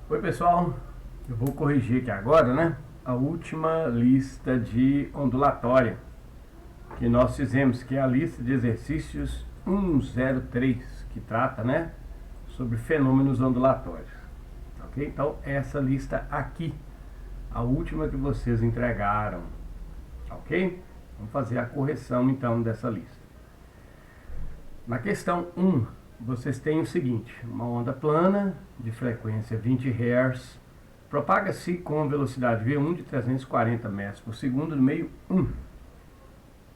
Oi pessoal, eu vou corrigir aqui agora, né? A última lista de ondulatória que nós fizemos, que é a lista de exercícios 103, que trata, né, sobre fenômenos ondulatórios. Ok? Então, essa lista aqui, a última que vocês entregaram, ok? Vamos fazer a correção então dessa lista. Na questão 1, vocês têm o seguinte: uma onda plana de frequência 20 Hz propaga-se com velocidade V1 de 340 metros por segundo no meio 1.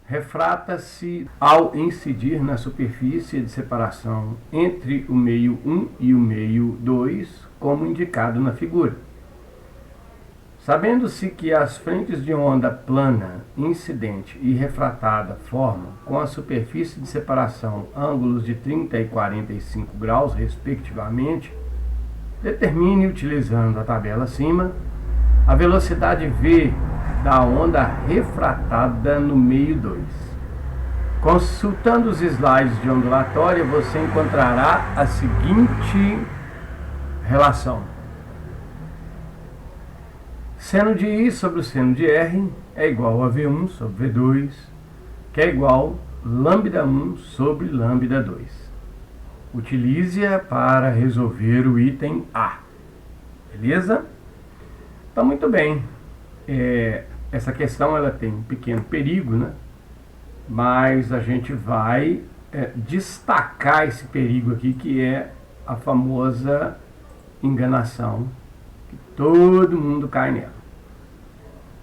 Refrata-se ao incidir na superfície de separação entre o meio 1 e o meio 2, como indicado na figura. Sabendo-se que as frentes de onda plana, incidente e refratada formam, com a superfície de separação, ângulos de 30 e 45 graus, respectivamente, determine, utilizando a tabela acima, a velocidade V da onda refratada no meio 2. Consultando os slides de ondulatória, você encontrará a seguinte relação. Seno de I sobre o seno de R é igual a V1 sobre V2, que é igual a lambda1 sobre lambda2. Utilize-a para resolver o item A. Beleza? Então, muito bem. Essa questão ela tem um pequeno perigo, né? Mas a gente vai destacar esse perigo aqui, que é a famosa enganação. Todo mundo cai nela.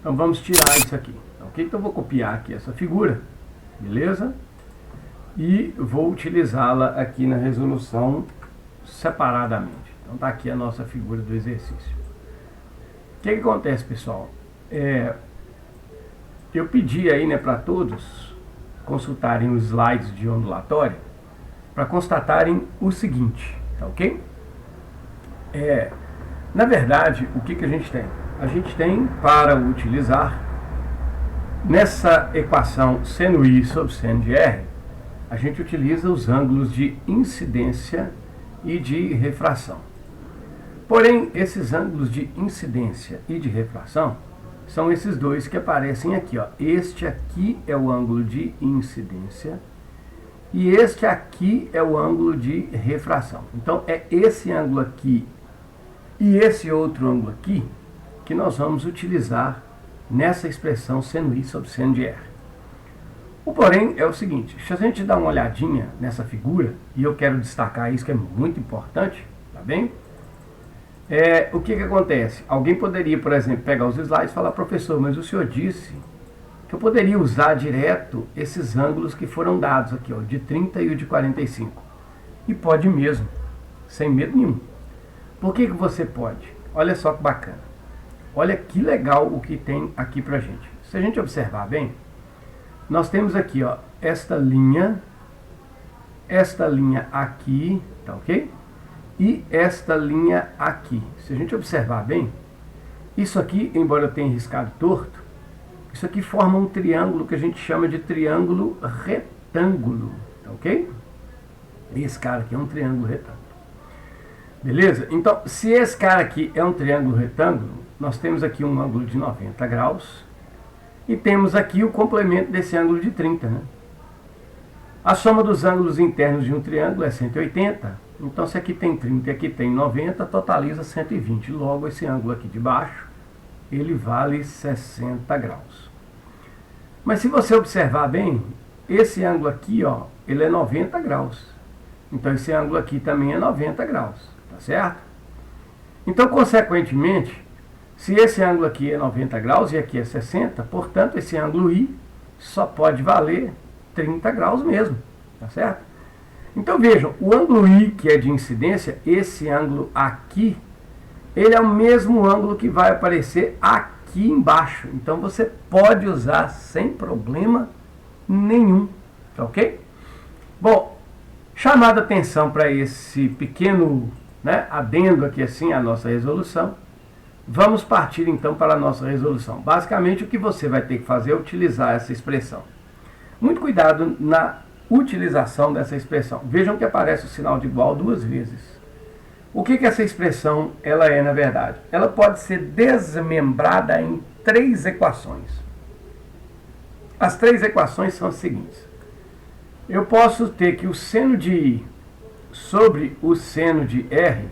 Então vamos tirar isso aqui, ok? Então eu vou copiar aqui essa figura, beleza? E vou utilizá-la aqui na resolução separadamente. Então tá aqui a nossa figura do exercício. O que acontece, pessoal? Eu pedi aí, né, para todos consultarem os slides de ondulatória para constatarem o seguinte, tá ok? Na verdade, o que a gente tem? A gente tem, para utilizar, nessa equação seno I sobre seno de R, a gente utiliza os ângulos de incidência e de refração. Porém, esses ângulos de incidência e de refração são esses dois que aparecem aqui, ó. Este aqui é o ângulo de incidência e este aqui é o ângulo de refração. Então, é esse ângulo aqui e esse outro ângulo aqui que nós vamos utilizar nessa expressão seno I sobre seno de R. O porém é o seguinte: se a gente dar uma olhadinha nessa figura, e eu quero destacar isso que é muito importante, tá bem? O que acontece? Alguém poderia, por exemplo, pegar os slides e falar: professor, mas o senhor disse que eu poderia usar direto esses ângulos que foram dados aqui, ó, de 30 e o de 45. E pode mesmo, sem medo nenhum. Por que você pode? Olha só que bacana. Olha que legal o que tem aqui pra gente. Se a gente observar bem, nós temos aqui, ó, esta linha aqui, tá ok? E esta linha aqui. Se a gente observar bem, isso aqui, embora eu tenha riscado torto, isso aqui forma um triângulo que a gente chama de triângulo retângulo, tá ok? Esse cara aqui é um triângulo retângulo. Beleza? Então, se esse cara aqui é um triângulo retângulo, nós temos aqui um ângulo de 90 graus e temos aqui o complemento desse ângulo de 30, né? A soma dos ângulos internos de um triângulo é 180. Então, se aqui tem 30 e aqui tem 90, totaliza 120. Logo, esse ângulo aqui de baixo, ele vale 60 graus. Mas se você observar bem, esse ângulo aqui, ó, ele é 90 graus. Então, esse ângulo aqui também é 90 graus. Tá certo? Então, consequentemente, se esse ângulo aqui é 90 graus e aqui é 60, portanto, esse ângulo I só pode valer 30 graus mesmo. Tá certo? Então, vejam, o ângulo I, que é de incidência, esse ângulo aqui, ele é o mesmo ângulo que vai aparecer aqui embaixo. Então, você pode usar sem problema nenhum. Tá ok? Bom, chamada atenção para esse pequeno, né, adendo aqui assim à nossa resolução, vamos partir então para a nossa resolução. Basicamente, o que você vai ter que fazer é utilizar essa expressão. Muito cuidado na utilização dessa expressão. Vejam que aparece o sinal de igual duas vezes. O que essa expressão ela é, na verdade? Ela pode ser desmembrada em 3 equações. As 3 equações são as seguintes. Eu posso ter que o seno de I sobre o seno de R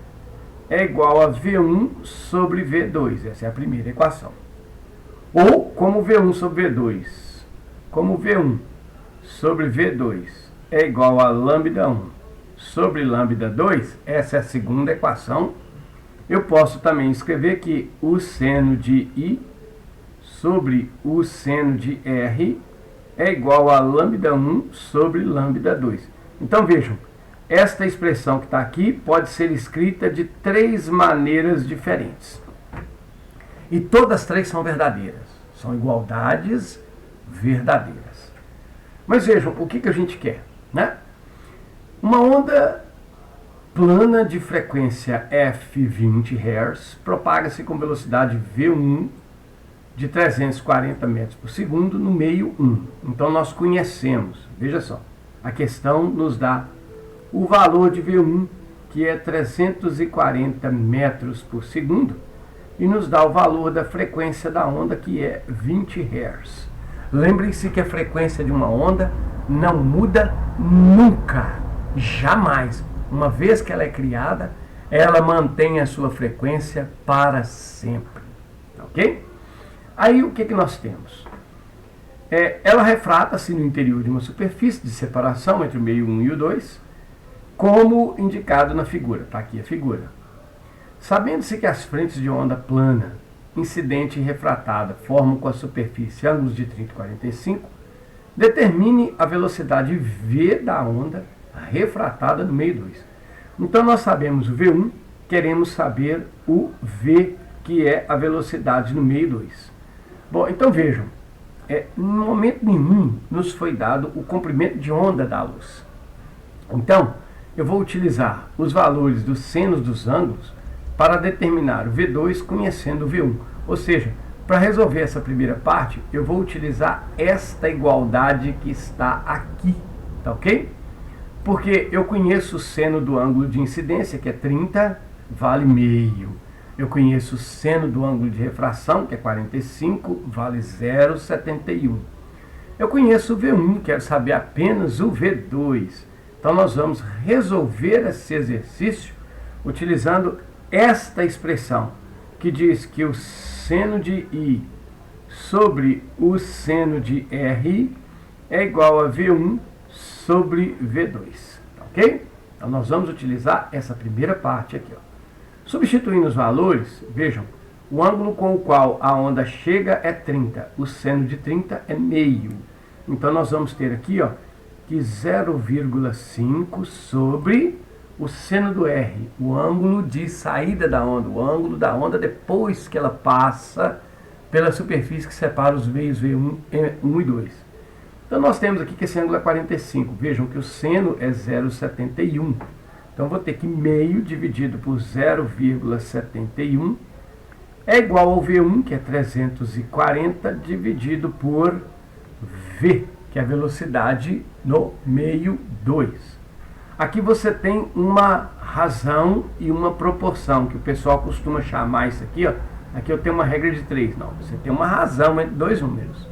é igual a V1 sobre V2. Essa é a primeira equação. Ou como V1 sobre V2, como V1 sobre V2 é igual a lambda 1 sobre lambda 2, essa é a segunda equação. Eu posso também escrever que o seno de I sobre o seno de R é igual a lambda 1 sobre lambda 2. Então vejam, esta expressão que está aqui pode ser escrita de 3 maneiras diferentes. E todas 3 são verdadeiras. São igualdades verdadeiras. Mas vejam, o que a gente quer, né? Uma onda plana de frequência f20 Hz propaga-se com velocidade v1 de 340 metros por segundo no meio 1. Então nós conhecemos, veja só, a questão nos dá o valor de v1, que é 340 metros por segundo, e nos dá o valor da frequência da onda, que é 20 Hz. Lembrem-se que a frequência de uma onda não muda nunca, jamais. Uma vez que ela é criada, ela mantém a sua frequência para sempre. Ok? Aí o que nós temos? Ela refrata-se no interior de uma superfície de separação entre o meio 1 e o 2, como indicado na figura. Está aqui a figura. Sabendo-se que as frentes de onda plana, incidente e refratada formam com a superfície ângulos de 30 e 45, determine a velocidade v da onda refratada no meio 2. Então nós sabemos o v1, queremos saber o v, que é a velocidade no meio 2. Bom, então vejam, no momento nenhum nos foi dado o comprimento de onda da luz. Então, eu vou utilizar os valores dos senos dos ângulos para determinar o V2 conhecendo o V1. Ou seja, para resolver essa primeira parte, eu vou utilizar esta igualdade que está aqui, tá ok? Porque eu conheço o seno do ângulo de incidência, que é 30, vale meio. Eu conheço o seno do ângulo de refração, que é 45, vale 0,71. Eu conheço o V1, quero saber apenas o V2. Então nós vamos resolver esse exercício utilizando esta expressão, que diz que o seno de I sobre o seno de R é igual a V1 sobre V2. Ok? Então nós vamos utilizar essa primeira parte aqui. Ó. Substituindo os valores, vejam, o ângulo com o qual a onda chega é 30, o seno de 30 é meio. Então nós vamos ter aqui, ó, que 0,5 sobre o seno do R, o ângulo de saída da onda, o ângulo da onda depois que ela passa pela superfície que separa os veios V1 e 2. Então nós temos aqui que esse ângulo é 45. Vejam que o seno é 0,71. Então vou ter que meio dividido por 0,71 é igual ao V1, que é 340, dividido por V, que é a velocidade no meio 2. Aqui você tem uma razão e uma proporção, que o pessoal costuma chamar isso aqui, ó. Aqui eu tenho uma regra de 3. Não, você tem uma razão entre 2 números.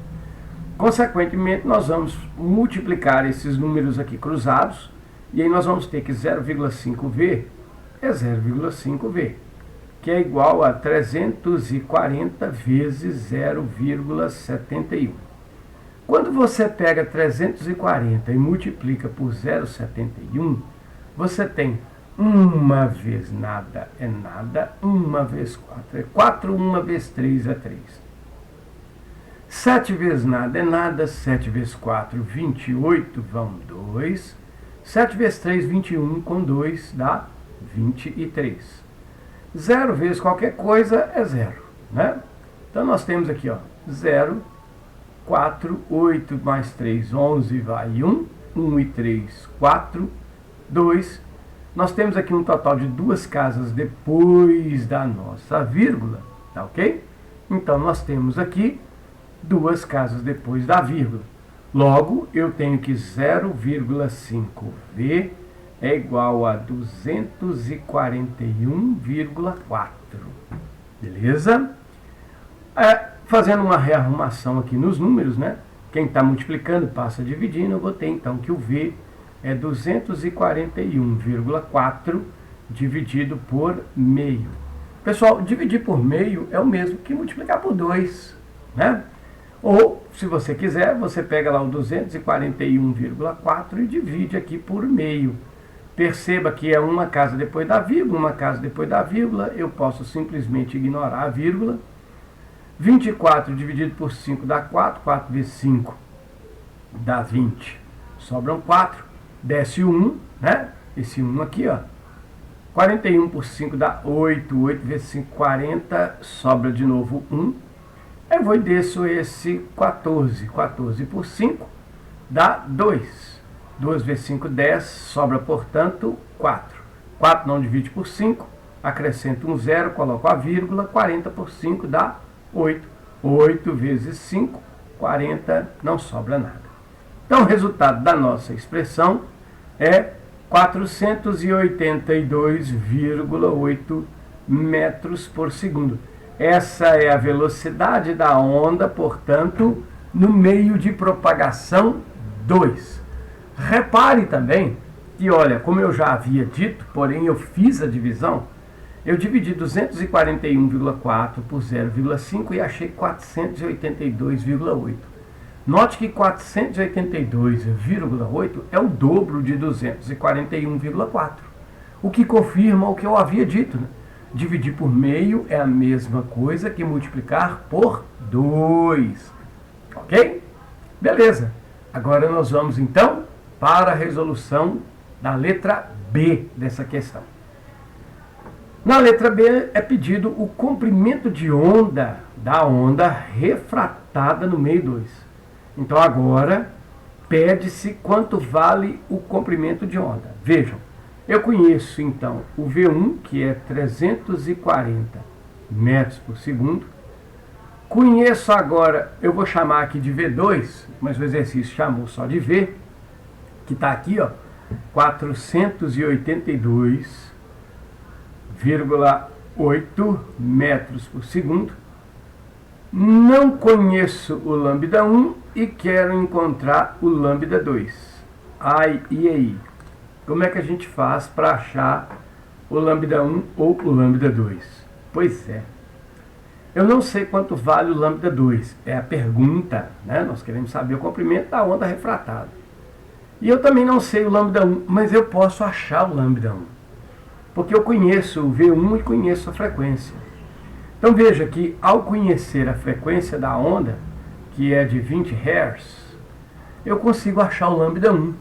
Consequentemente, nós vamos multiplicar esses números aqui cruzados, e aí nós vamos ter que 0,5V é 0,5V, que é igual a 340 vezes 0,71. Quando você pega 340 e multiplica por 0,71, você tem 1 vezes nada é nada, 1 vezes 4 é 4, 1 vezes 3 é 3. 7 vezes nada é nada, 7 vezes 4, 28, vão 2. 7 vezes 3, 21, com 2 dá 23. 0 vezes qualquer coisa é 0, né? Então nós temos aqui, ó, 0, 4, 8 mais 3, 11, vai 1, 1 e 3, 4, 2. Nós temos aqui um total de 2 casas depois da nossa vírgula, tá ok? Então nós temos aqui 2 casas depois da vírgula. Logo, eu tenho que 0,5V é igual a 241,4. Beleza? Fazendo uma rearrumação aqui nos números, né? Quem está multiplicando passa dividindo, eu vou ter então que o V é 241,4 dividido por meio. Pessoal, dividir por meio é o mesmo que multiplicar por 2, né? Ou, se você quiser, você pega lá o 241,4 e divide aqui por meio. Perceba que é uma casa depois da vírgula, uma casa depois da vírgula, eu posso simplesmente ignorar a vírgula. 24 dividido por 5 dá 4, 4 vezes 5 dá 20, sobram 4, desce 1, né? Esse 1 aqui, ó. 41 por 5 dá 8, 8 vezes 5, 40, sobra de novo 1. Eu vou e desço esse 14, 14 por 5 dá 2. 2 vezes 5, 10, sobra, portanto, 4. 4 não divide por 5, acrescento um 0, coloco a vírgula, 40 por 5 dá 8. 8 vezes 5, 40, não sobra nada. Então, o resultado da nossa expressão é 482,8 metros por segundo. Essa é a velocidade da onda, portanto, no meio de propagação 2. Repare também que, olha, como eu já havia dito, porém eu fiz a divisão, eu dividi 241,4 por 0,5 e achei 482,8. Note que 482,8 é o dobro de 241,4, o que confirma o que eu havia dito, né? Dividir por meio é a mesma coisa que multiplicar por 2. Ok? Beleza. Agora nós vamos, então, para a resolução da letra B dessa questão. Na letra B é pedido o comprimento de onda da onda refratada no meio 2. Então agora pede-se quanto vale o comprimento de onda. Vejam, eu conheço então o V1, que é 340 metros por segundo. Conheço agora, eu vou chamar aqui de V2, mas o exercício chamou só de V, que está aqui, ó, 482,8 metros por segundo. Não conheço o lambda 1 e quero encontrar o lambda 2. E aí? Como é que a gente faz para achar o lambda 1 ou o lambda 2? Pois é. Eu não sei quanto vale o lambda 2. É a pergunta, né? Nós queremos saber o comprimento da onda refratada. E eu também não sei o lambda 1, mas eu posso achar o lambda 1. Porque eu conheço o V1 e conheço a frequência. Então veja que ao conhecer a frequência da onda, que é de 20 Hz, eu consigo achar o lambda 1.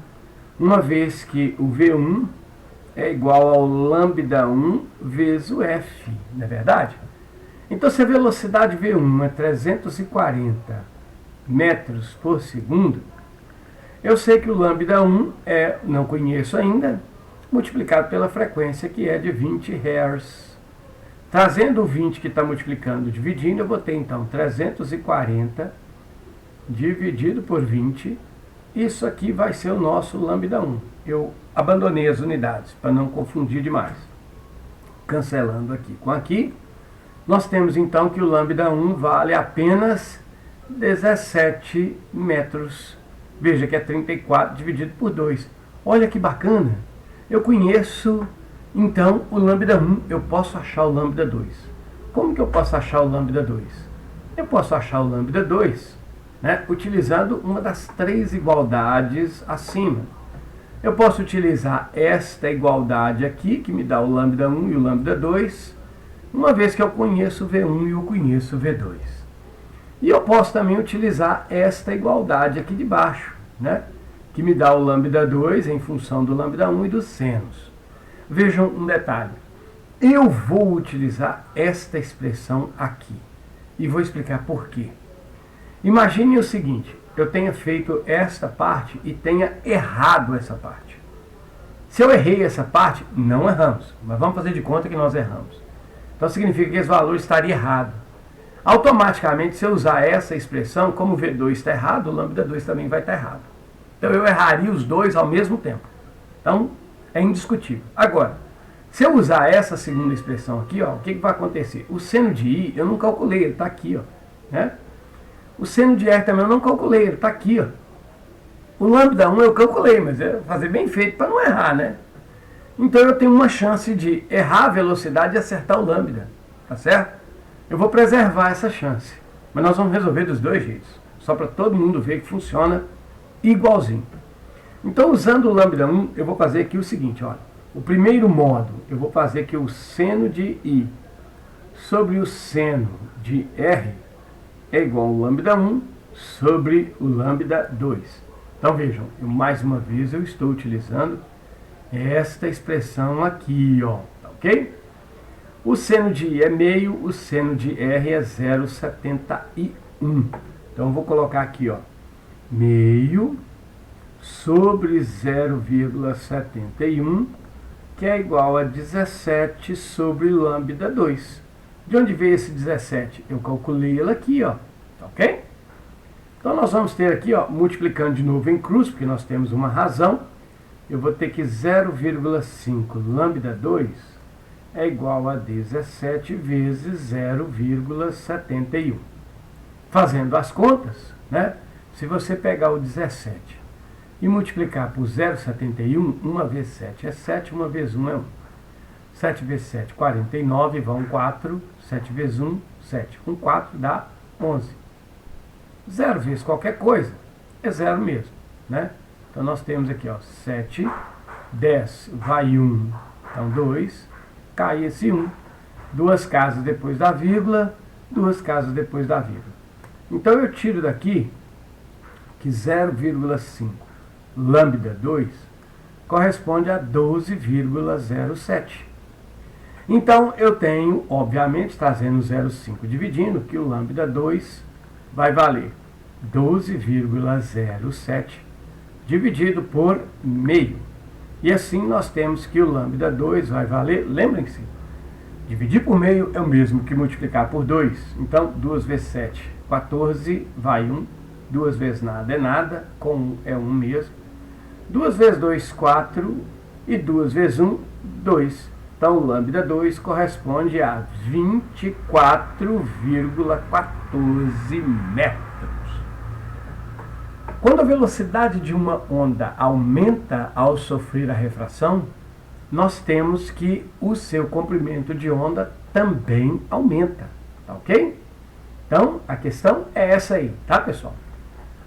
Uma vez que o V1 é igual ao lambda 1 vezes o F, não é verdade? Então, se a velocidade V1 é 340 metros por segundo, eu sei que o lambda 1 é, não conheço ainda, multiplicado pela frequência, que é de 20 Hz. Trazendo o 20 que está multiplicando, dividindo, eu vou ter então 340 dividido por 20. Isso aqui vai ser o nosso lambda 1. Eu abandonei as unidades para não confundir demais. Cancelando aqui com aqui, nós temos então que o lambda 1 vale apenas 17 metros. Veja que é 34 dividido por 2. Olha que bacana. Eu conheço então o lambda 1, eu posso achar o lambda 2. Como que eu posso achar o lambda 2? Eu posso achar o lambda 2, né, utilizando uma das três igualdades acima. Eu posso utilizar esta igualdade aqui, que me dá o lambda 1 e o lambda 2, uma vez que eu conheço o V1 e eu conheço o V2. E eu posso também utilizar esta igualdade aqui de baixo, né, que me dá o lambda 2 em função do lambda 1 e dos senos. Vejam um detalhe. Eu vou utilizar esta expressão aqui e vou explicar por quê. Imagine o seguinte, eu tenha feito esta parte e tenha errado essa parte. Se eu errei essa parte, não erramos, mas vamos fazer de conta que nós erramos. Então significa que esse valor estaria errado. Automaticamente, se eu usar essa expressão, como o V2 está errado, o lambda 2 também vai estar errado. Então eu erraria os dois ao mesmo tempo. Então, É indiscutível. Agora, se eu usar essa segunda expressão aqui, ó, o que vai acontecer? O seno de I eu não calculei, ele está aqui, ó, né? O seno de R também eu não calculei, ele está aqui, ó. O lambda 1 eu calculei, mas é fazer bem feito para não errar, né? Então eu tenho uma chance de errar a velocidade e acertar o lambda, tá certo? Eu vou preservar essa chance, mas nós vamos resolver dos dois jeitos, só para todo mundo ver que funciona igualzinho. Então, usando o lambda 1, eu vou fazer aqui o seguinte, olha. O primeiro modo, eu vou fazer que o seno de I sobre o seno de R é igual ao lambda 1 sobre o lambda 2. Então, vejam, mais uma vez eu estou utilizando esta expressão aqui, ó, tá ok? O seno de I é meio, o seno de R é 0,71. Então, eu vou colocar aqui, ó, meio sobre 0,71, que é igual a 17 sobre lambda 2. De onde veio esse 17? Eu calculei ele aqui, ó, tá ok? Então, nós vamos ter aqui, ó, multiplicando de novo em cruz, porque nós temos uma razão, eu vou ter que 0,5 lambda 2 é igual a 17 vezes 0,71. Fazendo as contas, né? Se você pegar o 17 e multiplicar por 0,71, 1 vezes 7 é 7, 1 vezes 1 é 1. 7 vezes 7, 49, vão 4, 7 vezes 1, 7. 1, 4 dá 11. 0 vezes qualquer coisa é 0 mesmo, né? Então nós temos aqui, ó, 7, 10, vai 1, então 2, cai esse 1. Duas casas depois da vírgula, duas casas depois da vírgula. Então eu tiro daqui que 0,5 lambda 2 corresponde a 12,07. Então, eu tenho, obviamente, trazendo 0,5 dividindo, que o lambda 2 vai valer 12,07 dividido por meio. E assim nós temos que o lambda 2 vai valer, lembrem-se, dividir por meio é o mesmo que multiplicar por 2. Então, 2 vezes 7, 14, vai 1. 2 vezes nada é nada, com 1 é 1 mesmo. 2 vezes 2, 4, e 2 vezes 1, 2. Então, o lambda 2 corresponde a 24,14 metros. Quando a velocidade de uma onda aumenta ao sofrer a refração, nós temos que o seu comprimento de onda também aumenta, tá ok? Então, a questão é essa aí, tá, pessoal?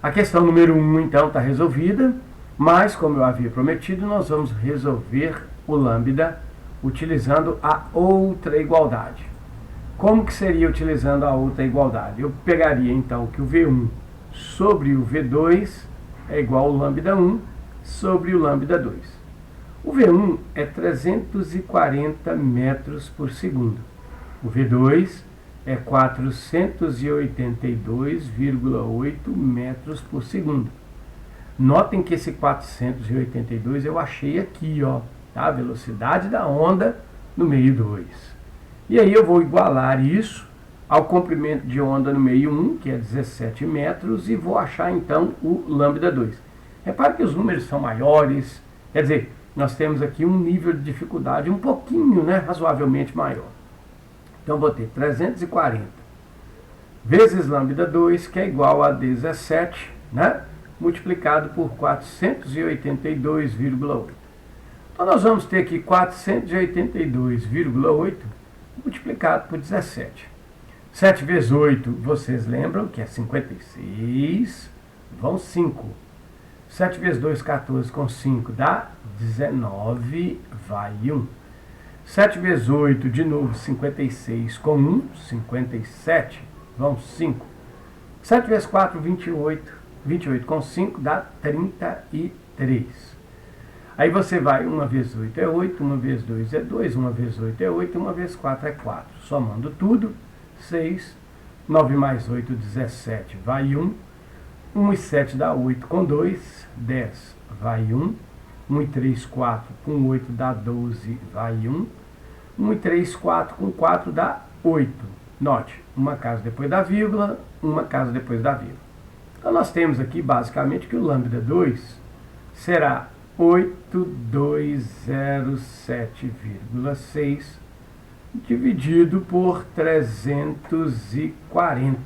A questão número 1, então, está resolvida, mas, como eu havia prometido, nós vamos resolver o lambda utilizando a outra igualdade. Como que seria utilizando a outra igualdade? Eu pegaria, então, que o V1 sobre o V2 é igual ao lambda 1 sobre o lambda 2. O V1 é 340 metros por segundo. O V2 é 482,8 metros por segundo. Notem que esse 482 eu achei aqui, ó, tá? A velocidade da onda no meio 2. E aí eu vou igualar isso ao comprimento de onda no meio 1, que é 17 metros, e vou achar então o lambda 2. Repare que os números são maiores, quer dizer, nós temos aqui um nível de dificuldade um pouquinho, né, razoavelmente maior. Então, vou ter 340 vezes lambda 2, que é igual a 17, né? Multiplicado por 482,8. Então, nós vamos ter aqui 482,8 multiplicado por 17. 7 vezes 8, vocês lembram que é 56, vão 5. 7 vezes 2, 14, com 5 dá 19, vai 1. 7 vezes 8, de novo, 56 com 1, 57, vão 5. 7 vezes 4, 28. 28 com 5 dá 33. Aí você vai, 1 vezes 8 é 8, 1 vezes 2 é 2, 1 vezes 8 é 8, 1 vezes 4 é 4. Somando tudo, 6, 9 mais 8, 17, vai 1. 1 e 7 dá 8 com 2, 10, vai 1. 1 e 3, 4, com 8 dá 12, vai 1. 1 e 3, 4, com 4 dá 8. Note, uma casa depois da vírgula, uma casa depois da vírgula. Então, nós temos aqui, basicamente, que o lambda 2 será 8207,6 dividido por 340.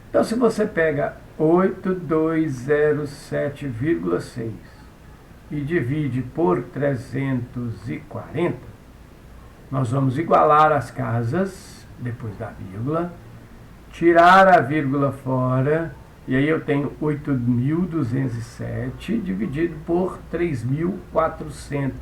Então, se você pega 8207,6 e divide por 340, nós vamos igualar as casas, depois da vírgula, tirar a vírgula fora, e aí eu tenho 8.207 dividido por 3.400.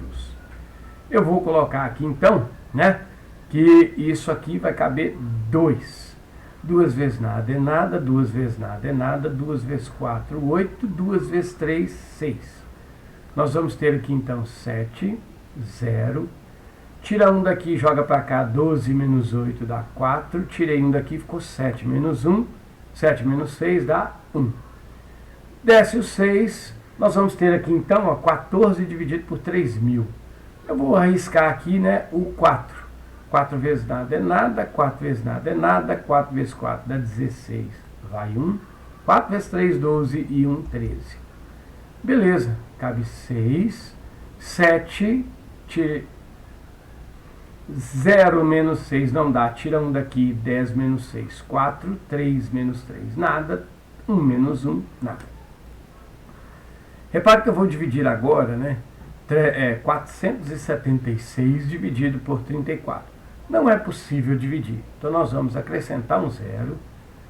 Eu vou colocar aqui então, né, que isso aqui vai caber 2. 2 vezes nada é nada, 2 vezes nada é nada, 2 vezes 4, 8, 2 vezes 3, 6. Nós vamos ter aqui então 7, 0. Tira 1 daqui, joga para cá, 12 menos 8 dá 4. Tirei 1 daqui, ficou 7 menos 1. 7 menos 6 dá 1. Desce o 6, nós vamos ter aqui então, ó, 14 dividido por 3.000. Eu vou arriscar aqui, né, o 4. 4 vezes nada é nada, 4 vezes nada é nada, 4 vezes 4 dá 16, vai 1. 4 vezes 3, 12 e 1, 13. Beleza, cabe 6, 7, tire 0 menos 6 não dá, tira 1 daqui, 10 menos 6, 4, 3 menos 3, nada, 1 menos 1, nada. Repare que eu vou dividir agora, né, 476 dividido por 34. Não é possível dividir, então nós vamos acrescentar um 0,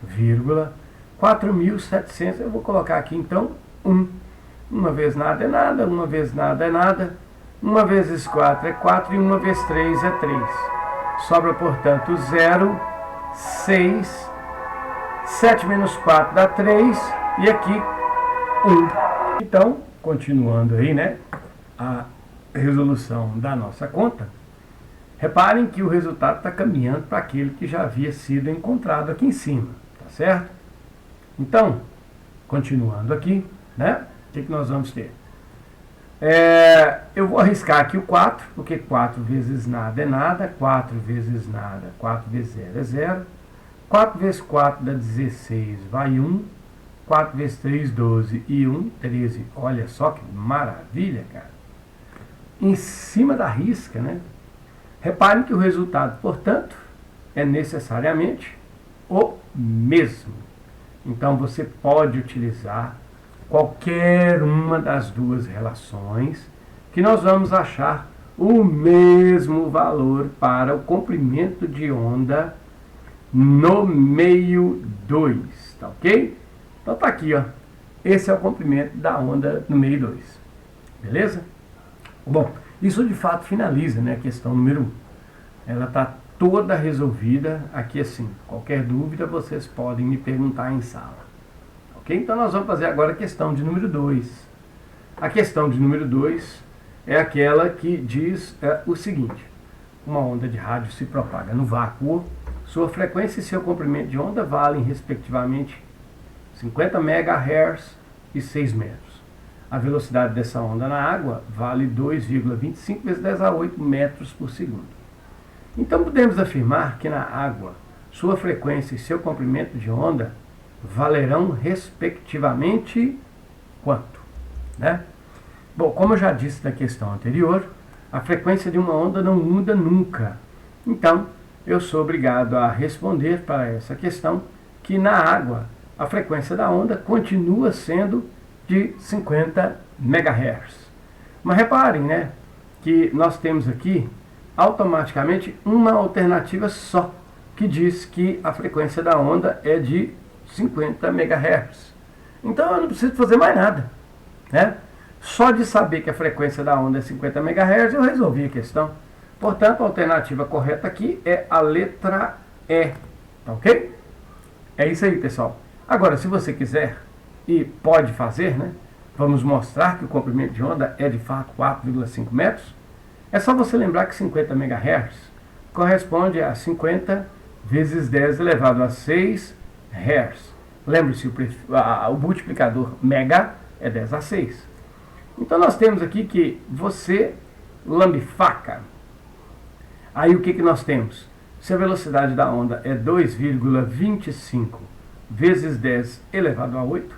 vírgula, 4.700, eu vou colocar aqui então 1. 1 vezes nada é nada, 1 vezes nada é nada, 1 vezes 4 é 4 e 1 vezes 3 é 3. Sobra, portanto, 0, 6, 7 menos 4 dá 3 e aqui 1. Então, continuando aí, né, a resolução da nossa conta, reparem que o resultado está caminhando para aquele que já havia sido encontrado aqui em cima, tá certo? Então, continuando aqui, né, o que nós vamos ter? Eu vou arriscar aqui o 4, porque 4 vezes nada é nada, 4 vezes nada, 4 vezes 0 é 0, 4 vezes 4 dá 16, vai 1, 4 vezes 3, 12 e 1, 13. Olha só que maravilha, cara. Em cima da risca, né? Reparem que o resultado, portanto, é necessariamente o mesmo. Então, você pode utilizar qualquer uma das duas relações que nós vamos achar o mesmo valor para o comprimento de onda no meio 2, tá ok? Então tá aqui, ó. Esse é o comprimento da onda no meio 2. Beleza? Bom, isso de fato finaliza, né, a questão número 1. Ela está toda resolvida aqui assim. Qualquer dúvida vocês podem me perguntar em sala. Ok? Então nós vamos fazer agora a questão de número 2. A questão de número 2 é aquela que diz o seguinte. Uma onda de rádio se propaga no vácuo. Sua frequência e seu comprimento de onda valem, respectivamente, 50 MHz e 6 metros. A velocidade dessa onda na água vale 2,25 vezes 10 a 8 metros por segundo. Então podemos afirmar que na água, sua frequência e seu comprimento de onda valerão, respectivamente, quanto? Né? Bom, como eu já disse na questão anterior, a frequência de uma onda não muda nunca. Então, eu sou obrigado a responder para essa questão que na água a frequência da onda continua sendo de 50 MHz. Mas reparem, né, que nós temos aqui automaticamente uma alternativa só, que diz que a frequência da onda é de 50 MHz. Então eu não preciso fazer mais nada, né? Só de saber que a frequência da onda é 50 MHz eu resolvi a questão. Portanto, a alternativa correta aqui é a letra E, tá ok? É isso aí, pessoal. Agora, se você quiser e pode fazer, né, vamos mostrar que o comprimento de onda é de fato 4,5 metros. É só você lembrar que 50 MHz corresponde a 50 vezes 10 elevado a 6 Hz. Lembre-se, o multiplicador mega é 10 a 6. Então nós temos aqui que você lambe faca. Aí o que nós temos? Se a velocidade da onda é 2,25 vezes 10 elevado a 8,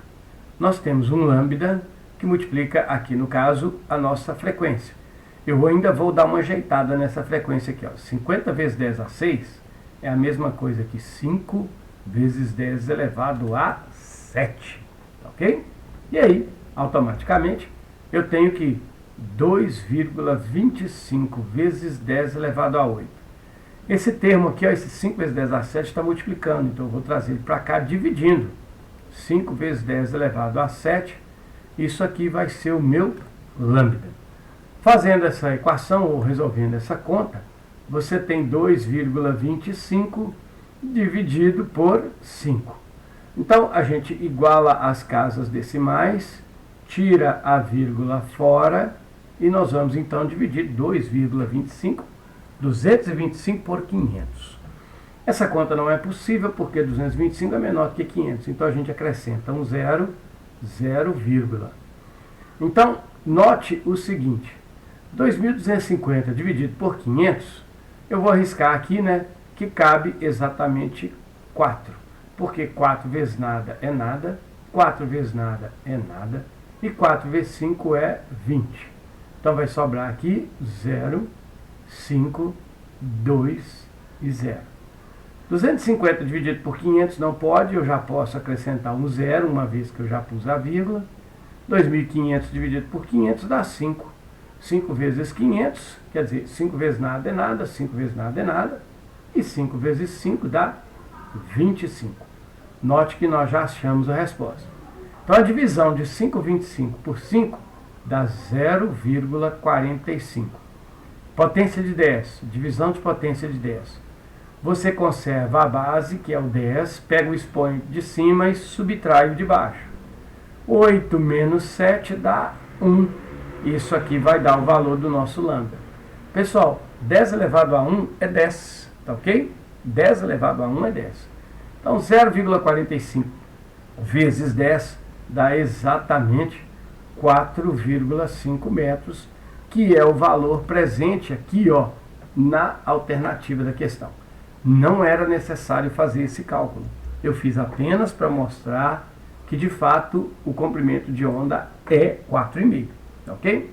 nós temos um lambda que multiplica aqui, no caso, a nossa frequência. Eu ainda vou dar uma ajeitada nessa frequência aqui. Ó. 50 vezes 10 a 6 é a mesma coisa que 5 vezes 10 elevado a 7. Ok? E aí, automaticamente, eu tenho que 2,25 vezes 10 elevado a 8. Esse termo aqui, ó, esse 5 vezes 10 a 7, está multiplicando. Então, eu vou trazer ele para cá dividindo. 5 vezes 10 elevado a 7. Isso aqui vai ser o meu lambda. Fazendo essa equação ou resolvendo essa conta, você tem 2,25 dividido por 5. Então, a gente iguala as casas decimais, tira a vírgula fora e nós vamos então dividir 2,25, 225 por 500. Essa conta não é possível porque 225 é menor que 500, então a gente acrescenta um zero, 0, vírgula. Então, note o seguinte, 2.250 dividido por 500, eu vou arriscar aqui, né, que cabe exatamente 4. Porque 4 vezes nada é nada, 4 vezes nada é nada, e 4 vezes 5 é 20. Então vai sobrar aqui 0, 5, 2 e 0. 250 dividido por 500 não pode, eu já posso acrescentar um zero, uma vez que eu já pus a vírgula. 2.500 dividido por 500 dá 5. 5 vezes 500, quer dizer, 5 vezes nada é nada, 5 vezes nada é nada, e 5 vezes 5 dá 25. Note que nós já achamos a resposta. Então, a divisão de 5,25 por 5 dá 0,45. Potência de 10, divisão de potência de 10. Você conserva a base, que é o 10, pega o expoente de cima e subtrai o de baixo. 8 menos 7 dá 1. Isso aqui vai dar o valor do nosso lambda. Pessoal, 10 elevado a 1 é 10, tá ok? 10 elevado a 1 é 10. Então, 0,45 vezes 10 dá exatamente 4,5 metros, que é o valor presente aqui, ó, na alternativa da questão. Não era necessário fazer esse cálculo. Eu fiz apenas para mostrar que, de fato, o comprimento de onda é 4,5. Ok?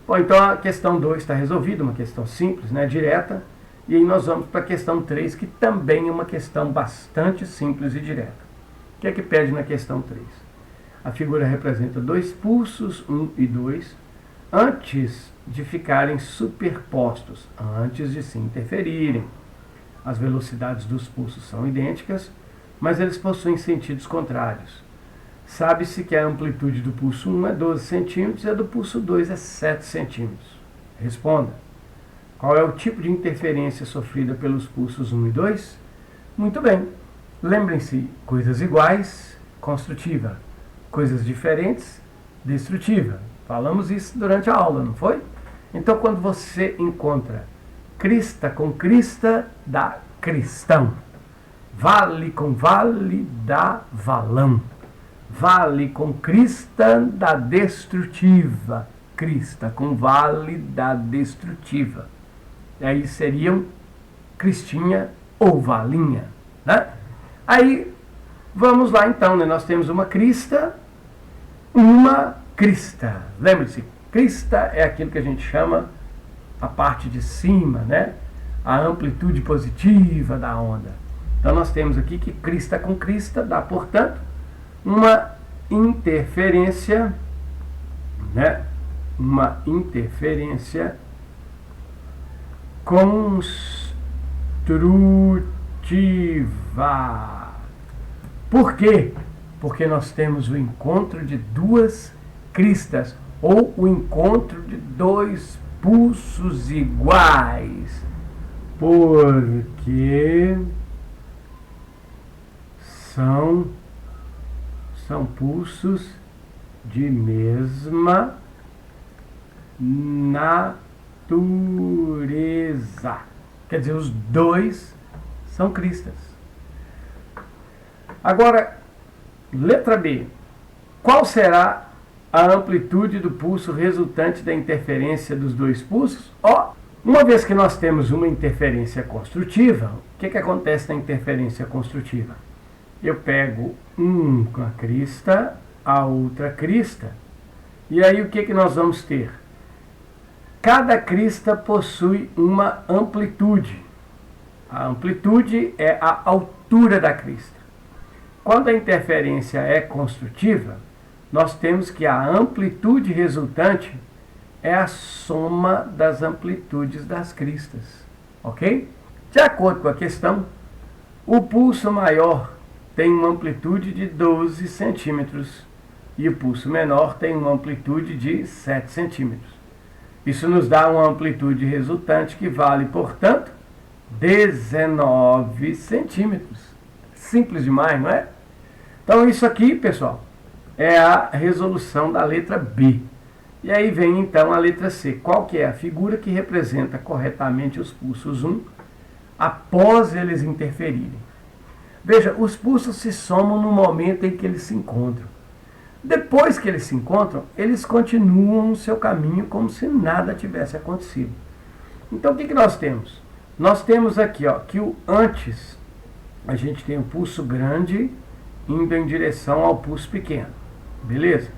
Bom, então a questão 2 está resolvida, uma questão simples, né, direta. E aí nós vamos para a questão 3, que também é uma questão bastante simples e direta. O que é que pede na questão 3? A figura representa dois pulsos, 1 e 2, antes de ficarem superpostos, antes de se interferirem. As velocidades dos pulsos são idênticas, mas eles possuem sentidos contrários. Sabe-se que a amplitude do pulso 1 é 12 centímetros e a do pulso 2 é 7 centímetros. Responda. Qual é o tipo de interferência sofrida pelos pulsos 1 e 2? Muito bem. Lembrem-se, coisas iguais, construtiva. Coisas diferentes, destrutiva. Falamos isso durante a aula, não foi? Então, quando você encontra crista com crista, dá cristão. Vale com vale, dá valão. Vale com crista dá destrutiva. Crista com vale dá destrutiva. E aí seriam cristinha ou valinha, né? Aí, vamos lá então, né? Nós temos uma crista, uma crista. Lembre-se, crista é aquilo que a gente chama a parte de cima, né? A amplitude positiva da onda. Então nós temos aqui que crista com crista dá, portanto, uma interferência, né? Uma interferência construtiva. Por quê? Porque nós temos o encontro de duas cristas, ou o encontro de dois pulsos iguais. Porque são pulsos de mesma natureza. Quer dizer, os dois são cristas. Agora, letra B. Qual será a amplitude do pulso resultante da interferência dos dois pulsos? Uma vez que nós temos uma interferência construtiva, o que acontece na interferência construtiva? Eu pego uma crista, a outra crista, E aí o que nós vamos ter? Cada crista possui uma amplitude. A amplitude é a altura da crista. Quando a interferência é construtiva, nós temos que a amplitude resultante é a soma das amplitudes das cristas. Ok? De acordo com a questão, o pulso maior tem uma amplitude de 12 centímetros e o pulso menor tem uma amplitude de 7 centímetros. Isso nos dá uma amplitude resultante que vale, portanto, 19 centímetros. Simples demais, não é? Então isso aqui, pessoal, é a resolução da letra B. E aí vem então a letra C. Qual que é a figura que representa corretamente os pulsos 1 após eles interferirem? Veja, os pulsos se somam no momento em que eles se encontram. Depois que eles se encontram, eles continuam o seu caminho como se nada tivesse acontecido. Então o que nós temos? Nós temos aqui que o antes, a gente tem o pulso grande indo em direção ao pulso pequeno. Beleza?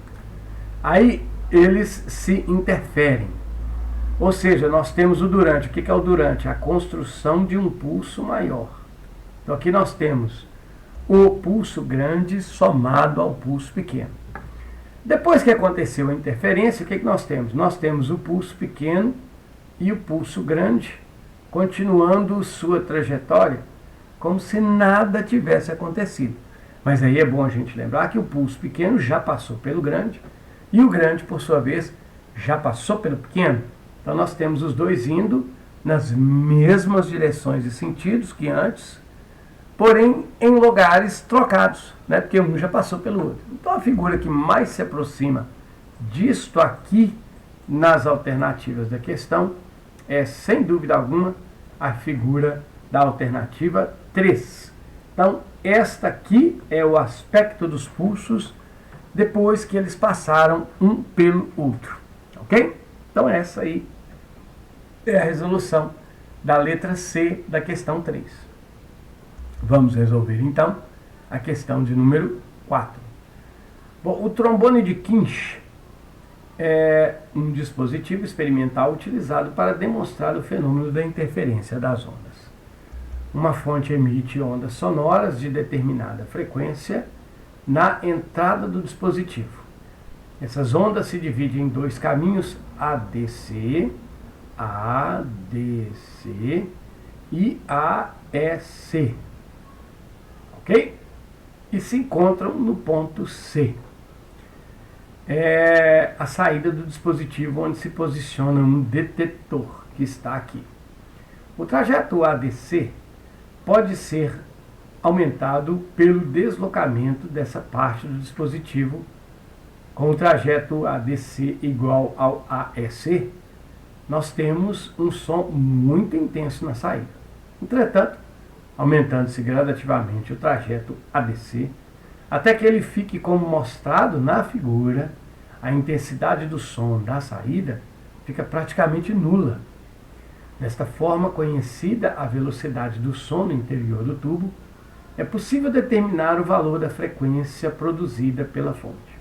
Aí eles se interferem. Ou seja, nós temos o durante. O que é o durante? A construção de um pulso maior. Então aqui nós temos o pulso grande somado ao pulso pequeno. Depois que aconteceu a interferência, o que nós temos? Nós temos o pulso pequeno e o pulso grande continuando sua trajetória como se nada tivesse acontecido. Mas aí é bom a gente lembrar que o pulso pequeno já passou pelo grande e o grande, por sua vez, já passou pelo pequeno. Então nós temos os dois indo nas mesmas direções e sentidos que antes, porém em lugares trocados, né? Porque um já passou pelo outro. Então a figura que mais se aproxima disto aqui nas alternativas da questão é, sem dúvida alguma, a figura da alternativa 3. Então esta aqui é o aspecto dos pulsos depois que eles passaram um pelo outro. Ok? Então essa aí é a resolução da letra C da questão 3. Vamos resolver então a questão de número 4. Bom, o trombone de Kinch é um dispositivo experimental utilizado para demonstrar o fenômeno da interferência das ondas. Uma fonte emite ondas sonoras de determinada frequência na entrada do dispositivo. Essas ondas se dividem em dois caminhos ADC e AEC. Ok? E se encontram no ponto C. É a saída do dispositivo onde se posiciona um detetor, que está aqui. O trajeto ADC pode ser aumentado pelo deslocamento dessa parte do dispositivo. Com o trajeto ADC igual ao AEC, nós temos um som muito intenso na saída. Entretanto, aumentando-se gradativamente o trajeto ADC, até que ele fique como mostrado na figura, a intensidade do som da saída fica praticamente nula. Desta forma conhecida a velocidade do som no interior do tubo, é possível determinar o valor da frequência produzida pela fonte.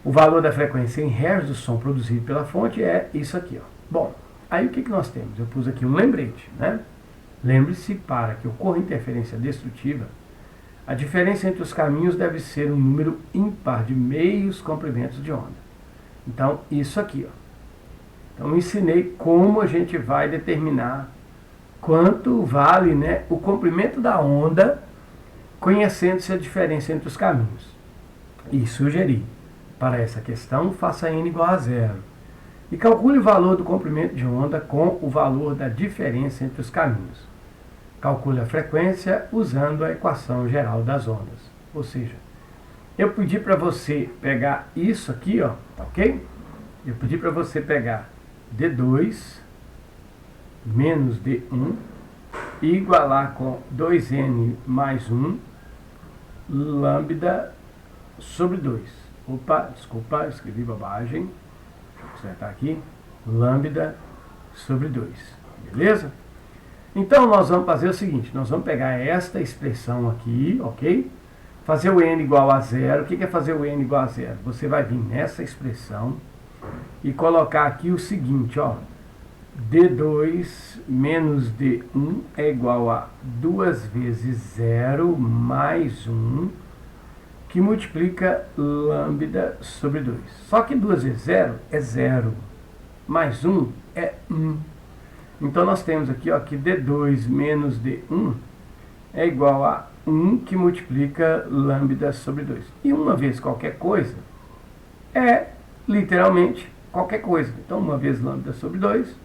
O valor da frequência em hertz do som produzido pela fonte é isso aqui. Bom, aí o que nós temos? Eu pus aqui um lembrete, né? Lembre-se, para que ocorra interferência destrutiva, a diferença entre os caminhos deve ser um número ímpar de meios comprimentos de onda. Então, isso aqui. Então, eu ensinei como a gente vai determinar quanto vale, né, o comprimento da onda, conhecendo-se a diferença entre os caminhos. E sugeri, para essa questão, faça n igual a 0. E calcule o valor do comprimento de onda com o valor da diferença entre os caminhos. Calcule a frequência usando a equação geral das ondas. Ou seja, eu pedi para você pegar isso aqui, ok? Eu pedi para você pegar D2 menos D1 e igualar com 2n mais 1 lambda sobre 2. Opa, desculpa, escrevi bobagem. Deixa eu consertar aqui. Lambda sobre 2. Beleza? Então, nós vamos fazer o seguinte. Nós vamos pegar esta expressão aqui, ok? fazer o n igual a zero. O que é fazer o n igual a zero? Você vai vir nessa expressão e colocar aqui o seguinte, ó. D2 menos D1 é igual a 2 vezes 0 mais 1, que multiplica lambda sobre 2. Só que 2 vezes 0 é 0, mais 1 é 1. Então nós temos aqui, ó, que D2 menos D1 é igual a 1 que multiplica lambda sobre 2. E uma vez qualquer coisa é literalmente qualquer coisa. Então uma vez lambda sobre 2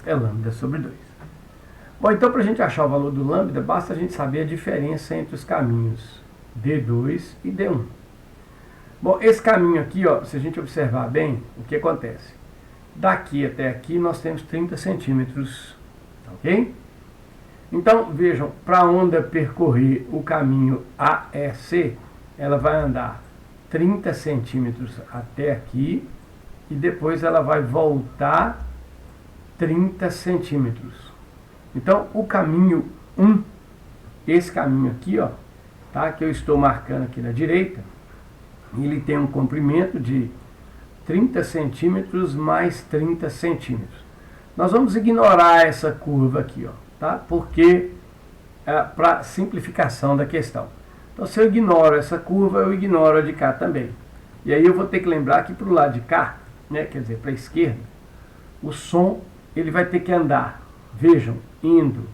é lambda sobre 2. Bom, então para a gente achar o valor do lambda, basta a gente saber a diferença entre os caminhos D2 e D1. Bom, esse caminho aqui, ó, se a gente observar bem, o que acontece? Daqui até aqui nós temos 30 centímetros, ok? Então, vejam, para a onda percorrer o caminho AEC, ela vai andar 30 centímetros até aqui e depois ela vai voltar 30 centímetros. Então, o caminho 1, esse caminho aqui, ó, tá, que eu estou marcando aqui na direita, ele tem um comprimento de 30 centímetros mais 30 centímetros. Nós vamos ignorar essa curva aqui, ó, tá? Porque para simplificação da questão. Então, se eu ignoro essa curva, eu ignoro a de cá também. E aí eu vou ter que lembrar que para o lado de cá, né, quer dizer, para a esquerda, o som ele vai ter que andar, vejam, indo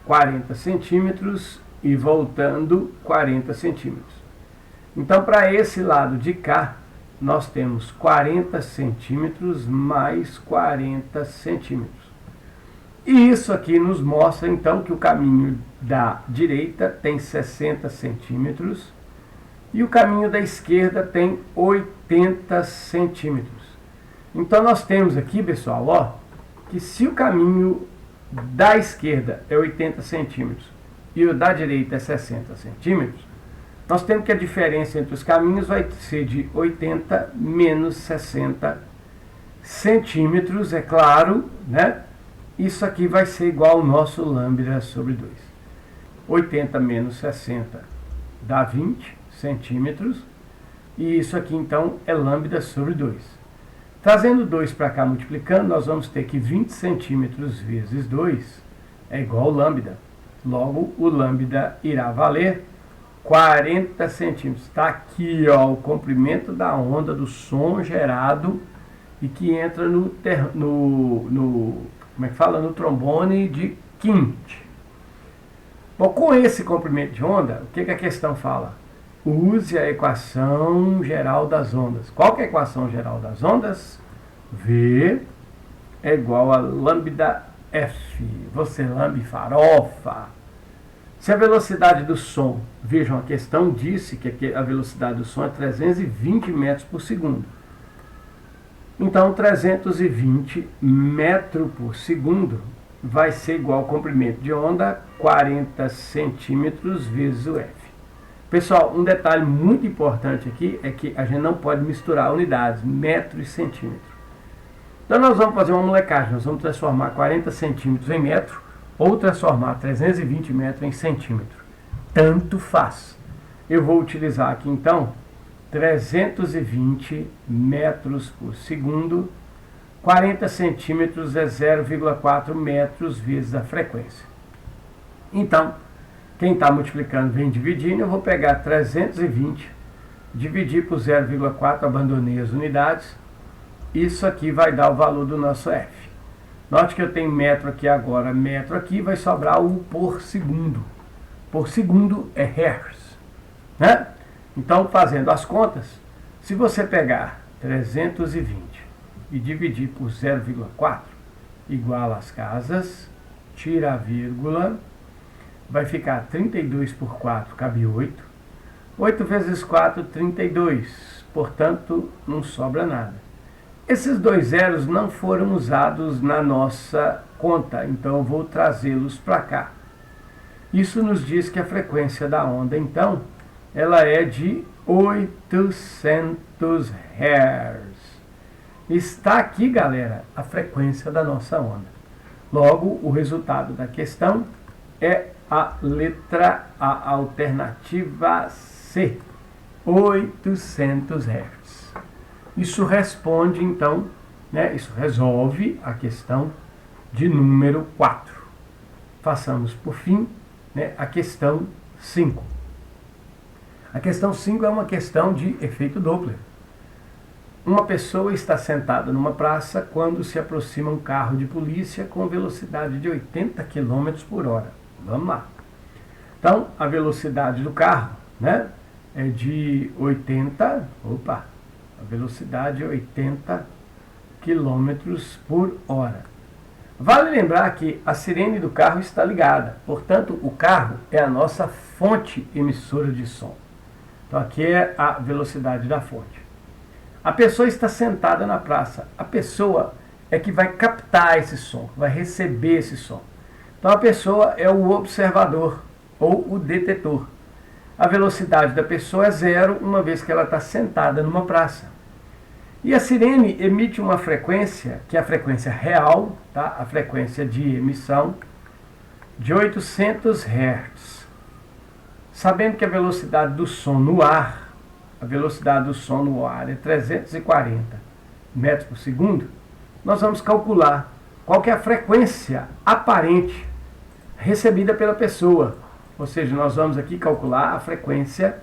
40 centímetros e voltando 40 centímetros. Então, para esse lado de cá, nós temos 40 centímetros mais 40 centímetros. E isso aqui nos mostra, então, que o caminho da direita tem 60 centímetros e o caminho da esquerda tem 80 centímetros. Então, nós temos aqui, pessoal, ó, que se o caminho da esquerda é 80 centímetros e o da direita é 60 centímetros, nós temos que a diferença entre os caminhos vai ser de 80 menos 60 centímetros, é claro, né? Isso aqui vai ser igual ao nosso lambda sobre 2. 80 menos 60 dá 20 centímetros, e isso aqui então é lambda sobre 2. Trazendo 2 para cá, multiplicando, nós vamos ter que 20 centímetros vezes 2 é igual ao lambda. Logo, o lambda irá valer 40 centímetros. Está aqui, ó, o comprimento da onda do som gerado e que entra no como é que fala? No trombone de quinte. Bom, com esse comprimento de onda, o que a questão fala? Use a equação geral das ondas. Qual que é a equação geral das ondas? V é igual a lambda F. Você lambe farofa. Se a velocidade do som, vejam, a questão disse que a velocidade do som é 320 metros por segundo. Então, 320 metros por segundo vai ser igual ao comprimento de onda 40 centímetros vezes o F. Pessoal, um detalhe muito importante aqui é que a gente não pode misturar unidades, metro e centímetro. Então nós vamos fazer uma molecagem, nós vamos transformar 40 centímetros em metro ou transformar 320 metros em centímetro. Tanto faz. Eu vou utilizar aqui então 320 metros por segundo, 40 centímetros é 0,4 metros vezes a frequência. Então, quem está multiplicando vem dividindo, eu vou pegar 320, dividir por 0,4, abandonei as unidades, isso aqui vai dar o valor do nosso F. Note que eu tenho metro aqui agora, metro aqui, vai sobrar o por segundo. Por segundo é hertz, né? Então, fazendo as contas, se você pegar 320 e dividir por 0,4, igual às casas, tira a vírgula, vai ficar 32 por 4, cabe 8. 8 vezes 4, 32. Portanto, não sobra nada. Esses dois zeros não foram usados na nossa conta, então eu vou trazê-los para cá. Isso nos diz que a frequência da onda, então, ela é de 800 Hz. Está aqui, galera, a frequência da nossa onda. Logo, o resultado da questão é a letra A, alternativa C, 800 Hz. Isso responde, então, né, isso resolve a questão de número 4. Façamos, por fim, né, a questão 5. A questão 5 é uma questão de efeito Doppler. Uma pessoa está sentada numa praça quando se aproxima um carro de polícia com velocidade de 80 km por hora. Vamos lá. Então, a velocidade do carro, né, é de 80, a velocidade é 80 km por hora. Vale lembrar que a sirene do carro está ligada, portanto, o carro é a nossa fonte emissora de som. Então, aqui é a velocidade da fonte. A pessoa está sentada na praça. A pessoa é que vai captar esse som, vai receber esse som. Então, a pessoa é o observador ou o detetor. A velocidade da pessoa é 0, uma vez que ela está sentada numa praça. E a sirene emite uma frequência, que é a frequência real, tá? A frequência de emissão, de 800 Hz. Sabendo que a velocidade do som no ar, é 340 metros por segundo, nós vamos calcular qual que é a frequência aparente recebida pela pessoa. Ou seja, nós vamos aqui calcular a frequência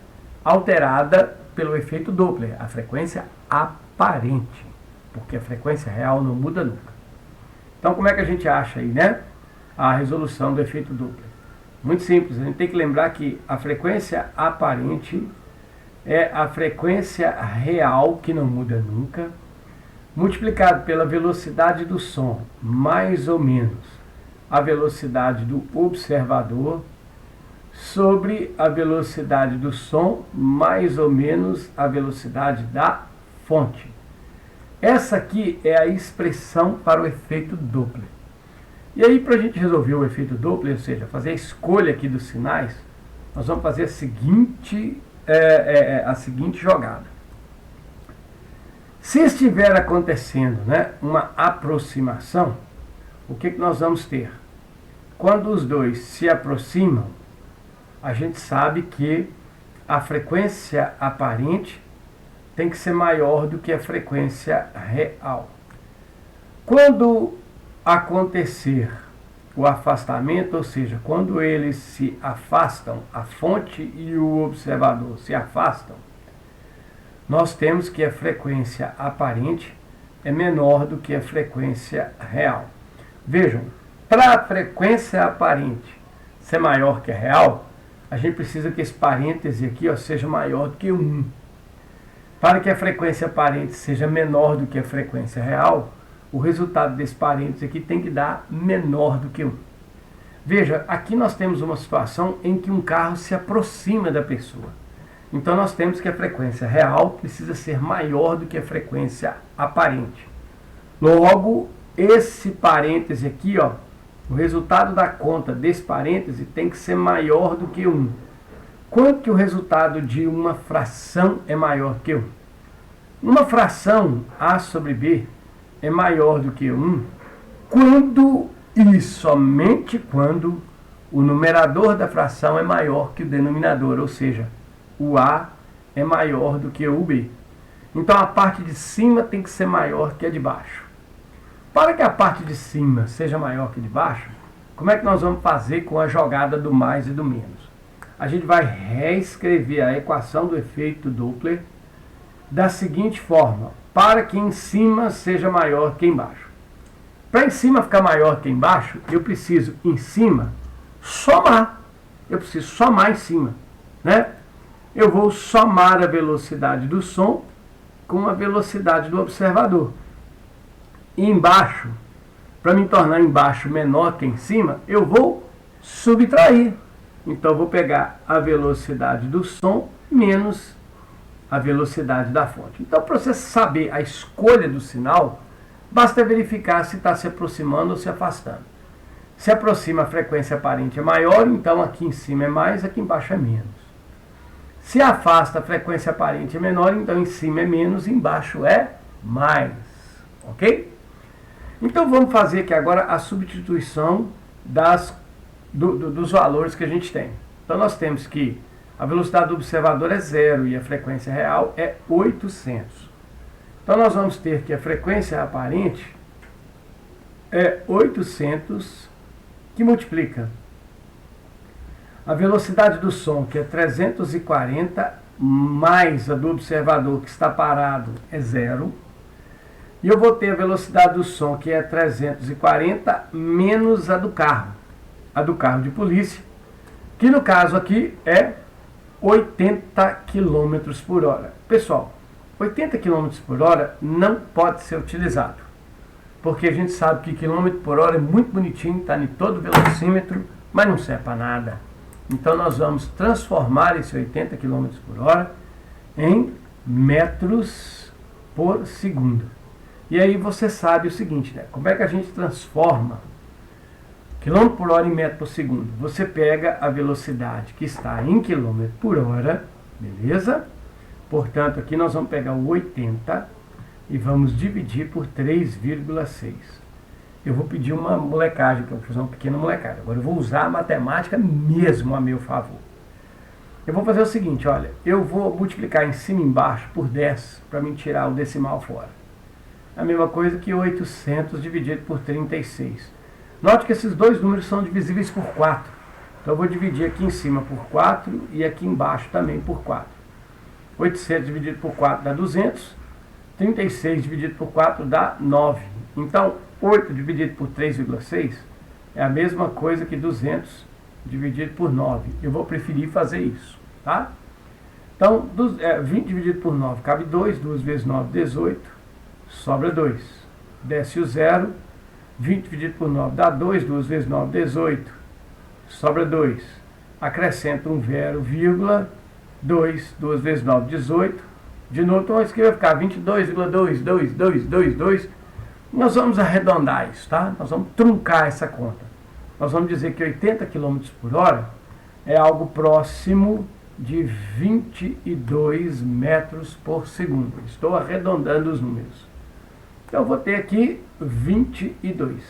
alterada pelo efeito Doppler, a frequência aparente, porque a frequência real não muda nunca. Então, como é que a gente acha aí, né, a resolução do efeito Doppler? Muito simples, a gente tem que lembrar que a frequência aparente é a frequência real, que não muda nunca, multiplicado pela velocidade do som, mais ou menos a velocidade do observador, sobre a velocidade do som, mais ou menos a velocidade da fonte. Essa aqui é a expressão para o efeito Doppler. E aí, para a gente resolver o efeito Doppler, ou seja, fazer a escolha aqui dos sinais, nós vamos fazer a seguinte jogada. Se estiver acontecendo, né, uma aproximação, o que nós vamos ter? Quando os dois se aproximam, a gente sabe que a frequência aparente tem que ser maior do que a frequência real. Quando acontecer o afastamento, ou seja, quando eles se afastam, a fonte e o observador se afastam, nós temos que a frequência aparente é menor do que a frequência real. Vejam, para a frequência aparente ser maior que a real, a gente precisa que esse parêntese aqui, ó, seja maior do que 1. Para que a frequência aparente seja menor do que a frequência real, o resultado desse parêntese aqui tem que dar menor do que 1. Veja, aqui nós temos uma situação em que um carro se aproxima da pessoa. Então nós temos que a frequência real precisa ser maior do que a frequência aparente. Logo, esse parêntese aqui, ó, o resultado da conta desse parêntese tem que ser maior do que 1. Quanto que o resultado de uma fração é maior que 1? Uma fração A sobre B é maior do que 1 quando e somente quando o numerador da fração é maior que o denominador, ou seja, o A é maior do que o B. Então a parte de cima tem que ser maior que a de baixo. Para que a parte de cima seja maior que a de baixo, como é que nós vamos fazer com a jogada do mais e do menos? A gente vai reescrever a equação do efeito Doppler da seguinte forma: para que em cima seja maior que embaixo. Para em cima ficar maior que embaixo, eu preciso em cima somar. Eu preciso somar em cima, né? Eu vou somar a velocidade do som com a velocidade do observador. E embaixo, para me tornar embaixo menor que em cima, eu vou subtrair. Então eu vou pegar a velocidade do som menos a velocidade da fonte. Então, para você saber a escolha do sinal, basta verificar se está se aproximando ou se afastando. Se aproxima, a frequência aparente é maior, então aqui em cima é mais, aqui embaixo é menos. Se afasta, a frequência aparente é menor, então em cima é menos, embaixo é mais. Ok? Então vamos fazer aqui agora a substituição dos valores que a gente tem. Então nós temos que A velocidade do observador é 0 e a frequência real é 800. Então nós vamos ter que a frequência aparente é 800, que multiplica a velocidade do som, que é 340, mais a do observador, que está parado, é 0. E eu vou ter a velocidade do som, que é 340, menos a do carro de polícia, que no caso aqui é 80 km por hora. Pessoal, 80 km por hora não pode ser utilizado, porque a gente sabe que quilômetro por hora é muito bonitinho, está em todo velocímetro, mas não serve para nada. Então nós vamos transformar esse 80 km por hora em metros por segundo. E aí você sabe o seguinte, né? Como é que a gente transforma quilômetro por hora em metro por segundo? Você pega a velocidade que está em quilômetro por hora, beleza? Portanto, aqui nós vamos pegar o 80 e vamos dividir por 3,6. Eu vou pedir uma molecagem, que eu vou fazer uma pequena molecagem. Agora eu vou usar a matemática mesmo a meu favor. Eu vou fazer o seguinte, olha, eu vou multiplicar em cima e embaixo por 10 para me tirar o decimal fora. A mesma coisa que 800 dividido por 36. Note que esses dois números são divisíveis por 4. Então eu vou dividir aqui em cima por 4 e aqui embaixo também por 4. 800 dividido por 4 dá 200. 36 dividido por 4 dá 9. Então, 8 dividido por 3,6 é a mesma coisa que 200 dividido por 9. Eu vou preferir fazer isso, tá? Então, 20 dividido por 9 cabe 2. 2 vezes 9, 18. Sobra 2. Desce o 0. 20 dividido por 9 dá 2. 2 vezes 9, 18. Sobra 2. Acrescenta um 0,2. 2 vezes 9, 18. De novo, então isso aqui vai ficar 22,22222. Nós vamos arredondar isso, tá? Nós vamos truncar essa conta. Nós vamos dizer que 80 km por hora é algo próximo de 22 metros por segundo. Estou arredondando os números. Então eu vou ter aqui 22.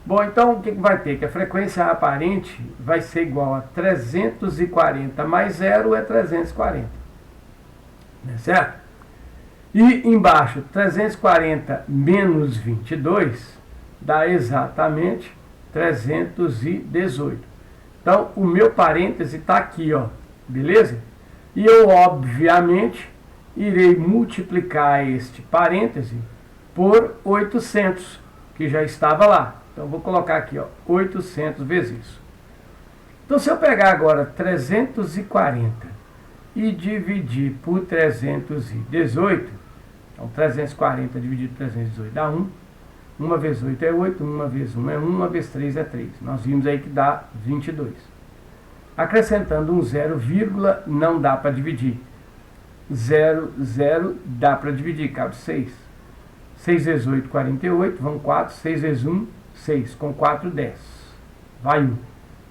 Bom, então o que vai ter? Que a frequência aparente vai ser igual a 340 mais 0 é 340. Não é certo? E embaixo, 340 menos 22 dá exatamente 318. Então, o meu parêntese está aqui, ó, beleza? E eu, obviamente, irei multiplicar este parêntese por 800, que já estava lá. Então, vou colocar aqui, ó, 800 vezes isso. Então, se eu pegar agora 340 e dividir por 318, então 340 dividido por 318 dá 1. 1 vezes 8 é 8, 1 vezes 1 é 1, 1 vezes 3 é 3. Nós vimos aí que dá 22. Acrescentando um 0, vírgula, não dá para dividir. 0, 0 dá para dividir, cabe 6. 6 vezes 8, 48, vão 4. 6 vezes 1, 6. Com 4, 10. Vai 1.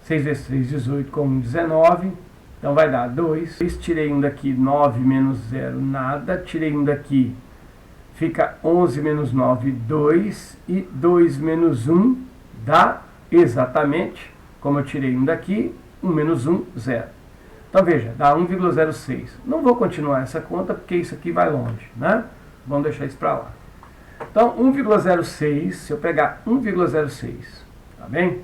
6 vezes 3, 18. Com 1, 19. Então vai dar 2. Tirei um daqui, 9 menos 0, nada. Tirei um daqui, fica 11 menos 9, 2. E 2 menos 1 dá exatamente, como eu tirei um daqui, 1 menos 1, 0. Então veja, dá 1,06. Não vou continuar essa conta porque isso aqui vai longe, né? Vamos deixar isso para lá. Então 1,06, se eu pegar 1,06, tá bem?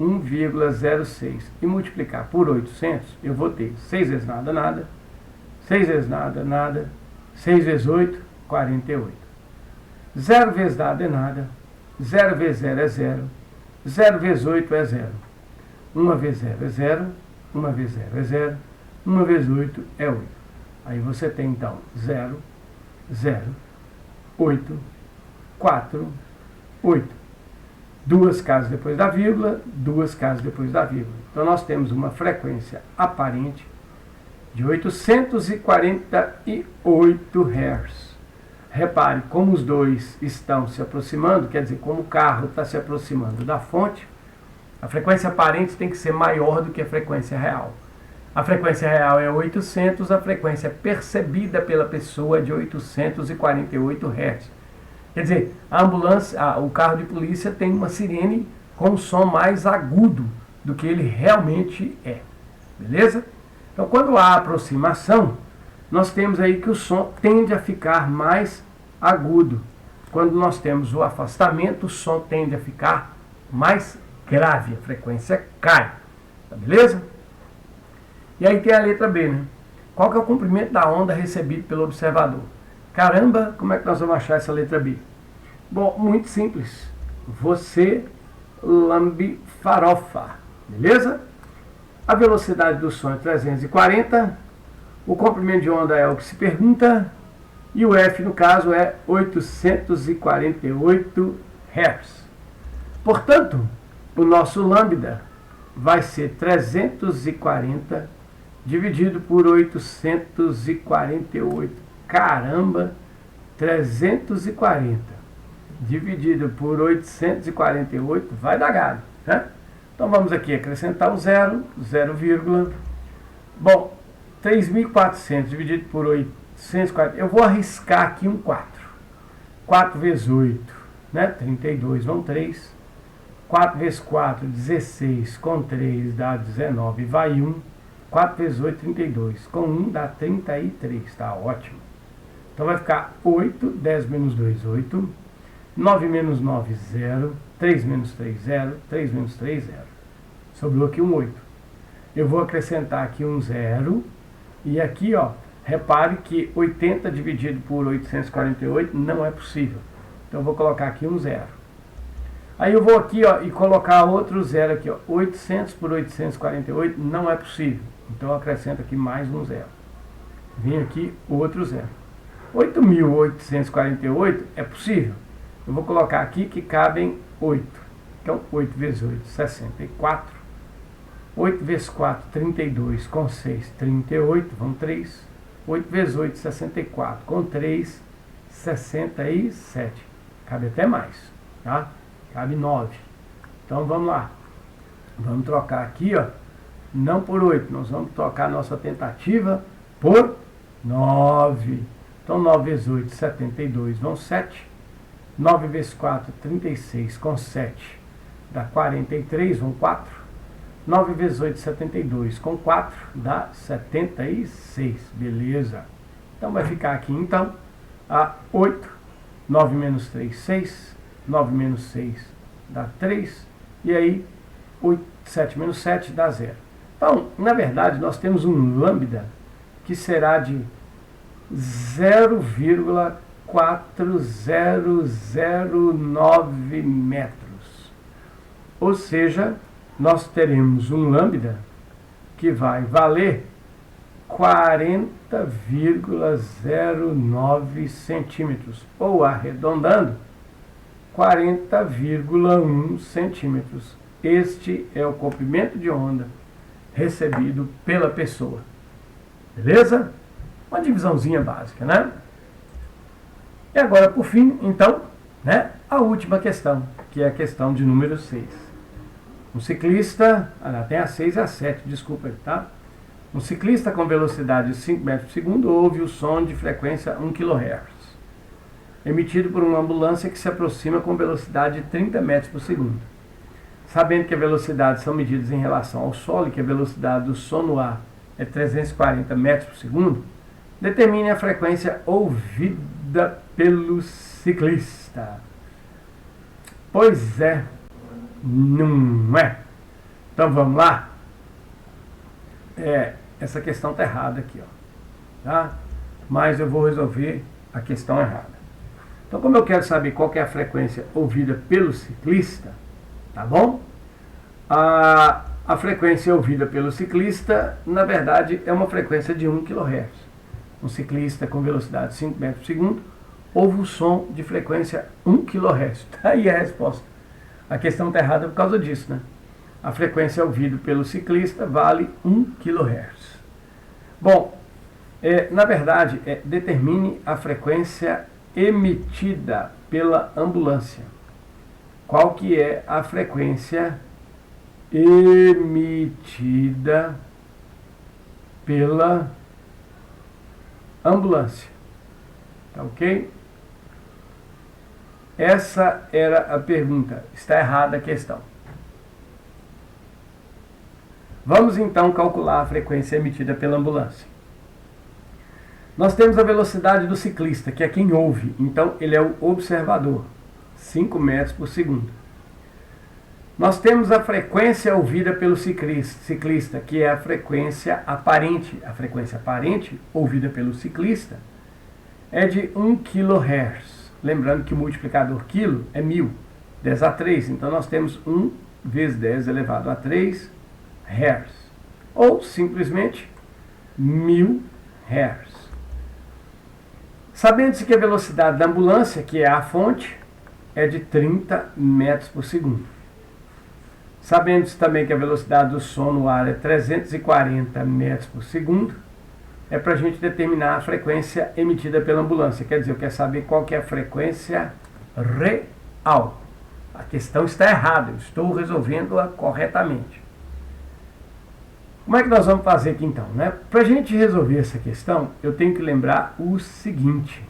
1,06 e multiplicar por 800, eu vou ter 6 vezes nada, nada. 6 vezes nada, nada. 6 vezes 8, 48. 0 vezes nada é nada. 0 vezes 0 é 0. 0 vezes 8 é 0. 1 vezes 0 é 0. 1 vezes 0 é 0. 1 vezes 8 é 8. Aí você tem então 0, 0, 8, 4, 8. Duas casas depois da vírgula, duas casas depois da vírgula. Então nós temos uma frequência aparente de 848 Hz. Repare como os dois estão se aproximando, quer dizer, como o carro está se aproximando da fonte, a frequência aparente tem que ser maior do que a frequência real. A frequência real é 800, a frequência percebida pela pessoa é de 848 Hz. Quer dizer, a ambulância, o carro de polícia tem uma sirene com um som mais agudo do que ele realmente é. Beleza? Então, quando há aproximação, nós temos aí que o som tende a ficar mais agudo. Quando nós temos o afastamento, o som tende a ficar mais grave, a frequência cai. Tá beleza? E aí tem a letra B, né? Qual que é o comprimento da onda recebido pelo observador? Caramba, como é que nós vamos achar essa letra B? Bom, muito simples. Você lambe farofa, beleza? A velocidade do som é 340, o comprimento de onda é o que se pergunta, e o F, no caso, é 848 Hz. Portanto, o nosso lambda vai ser 340 dividido por 848. Caramba, 340 dividido por 848 vai dar gado, né? Então vamos aqui acrescentar o zero, bom, 3.400 dividido por 840, eu vou arriscar aqui um 4. 4 vezes 8, né? 32, vão 3. 4 vezes 4, 16, com 3 dá 19, vai 1. 4 vezes 8, 32, com 1 dá 33, tá ótimo. Então vai ficar 8, 10 menos 2, 8. 9 menos 9, 0. 3 menos 3, 0. 3 menos 3, 0. Sobrou aqui um 8. Eu vou acrescentar aqui um 0. E aqui, ó, repare que 80 dividido por 848 não é possível. Então eu vou colocar aqui um 0. Aí eu vou aqui, ó, e colocar outro 0 aqui, ó. 800 por 848 não é possível. Então eu acrescento aqui mais um 0. Vem aqui outro 0. 8.848 é possível. Eu vou colocar aqui que cabem 8. Então, 8 vezes 8, 64. 8 vezes 4, 32. Com 6, 38. Vão 3. 8 vezes 8, 64. Com 3, 67. Cabe até mais. Tá? Cabe 9. Então, vamos lá. Vamos trocar aqui, ó. Não por 8. Nós vamos trocar a nossa tentativa por 9. Então, 9 vezes 8, 72. Vão 7. 9 vezes 4, 36, com 7, dá 43, vão 4. 9 vezes 8, 72, com 4, dá 76, beleza. Então vai ficar aqui, então, a 8, 9 menos 3, 6, 9 menos 6, dá 3, e aí 8, 7 menos 7 dá 0. Então, na verdade, nós temos um lambda que será de 0,4009 metros. Ou seja, nós teremos um lambda que vai valer 40,09 centímetros, ou arredondando, 40,1 centímetros. Este é o comprimento de onda recebido pela pessoa. Beleza? Uma divisãozinha básica, né? E agora, por fim, então, né, a última questão, que é a questão de número 6. Um ciclista, tem a 6 e a 7, desculpa aí, tá? Um ciclista com velocidade de 5 metros por segundo ouve o som de frequência 1 kHz, emitido por uma ambulância que se aproxima com velocidade de 30 metros por segundo. Sabendo que as velocidades são medidas em relação ao solo e que a velocidade do som no ar é 340 metros por segundo, determine a frequência ouvida pelo ciclista. Pois é, não é? Então vamos lá? Essa questão está errada aqui, ó, tá? Mas eu vou resolver a questão errada. Então, como eu quero saber qual que é a frequência ouvida pelo ciclista, tá bom? A frequência ouvida pelo ciclista, na verdade, é uma frequência de 1 kHz. Um ciclista com velocidade de 5 metros por segundo ouve o som de frequência 1 kHz. Tá aí a resposta. A questão está errada por causa disso, né? A frequência ouvida pelo ciclista vale 1 kHz. Bom, na verdade, determine a frequência emitida pela ambulância. Qual que é a frequência emitida pela ambulância? Tá ok? Essa era a pergunta. Está errada a questão. Vamos então calcular a frequência emitida pela ambulância. Nós temos a velocidade do ciclista, que é quem ouve, então ele é o observador, 5 metros por segundo. Nós temos a frequência ouvida pelo ciclista, que é a frequência aparente. A frequência aparente ouvida pelo ciclista é de 1 kHz. Lembrando que o multiplicador quilo é 1000, 10 a 3. Então nós temos 1 vezes 10 elevado a 3 Hz. Ou simplesmente 1000 Hz. Sabendo-se que a velocidade da ambulância, que é a fonte, é de 30 metros por segundo. Sabendo-se também que a velocidade do som no ar é 340 metros por segundo, é para a gente determinar a frequência emitida pela ambulância. Quer dizer, eu quero saber qual que é a frequência real. A questão está errada, eu estou resolvendo-a corretamente. Como é que nós vamos fazer aqui então? Para a gente resolver essa questão, eu tenho que lembrar o seguinte,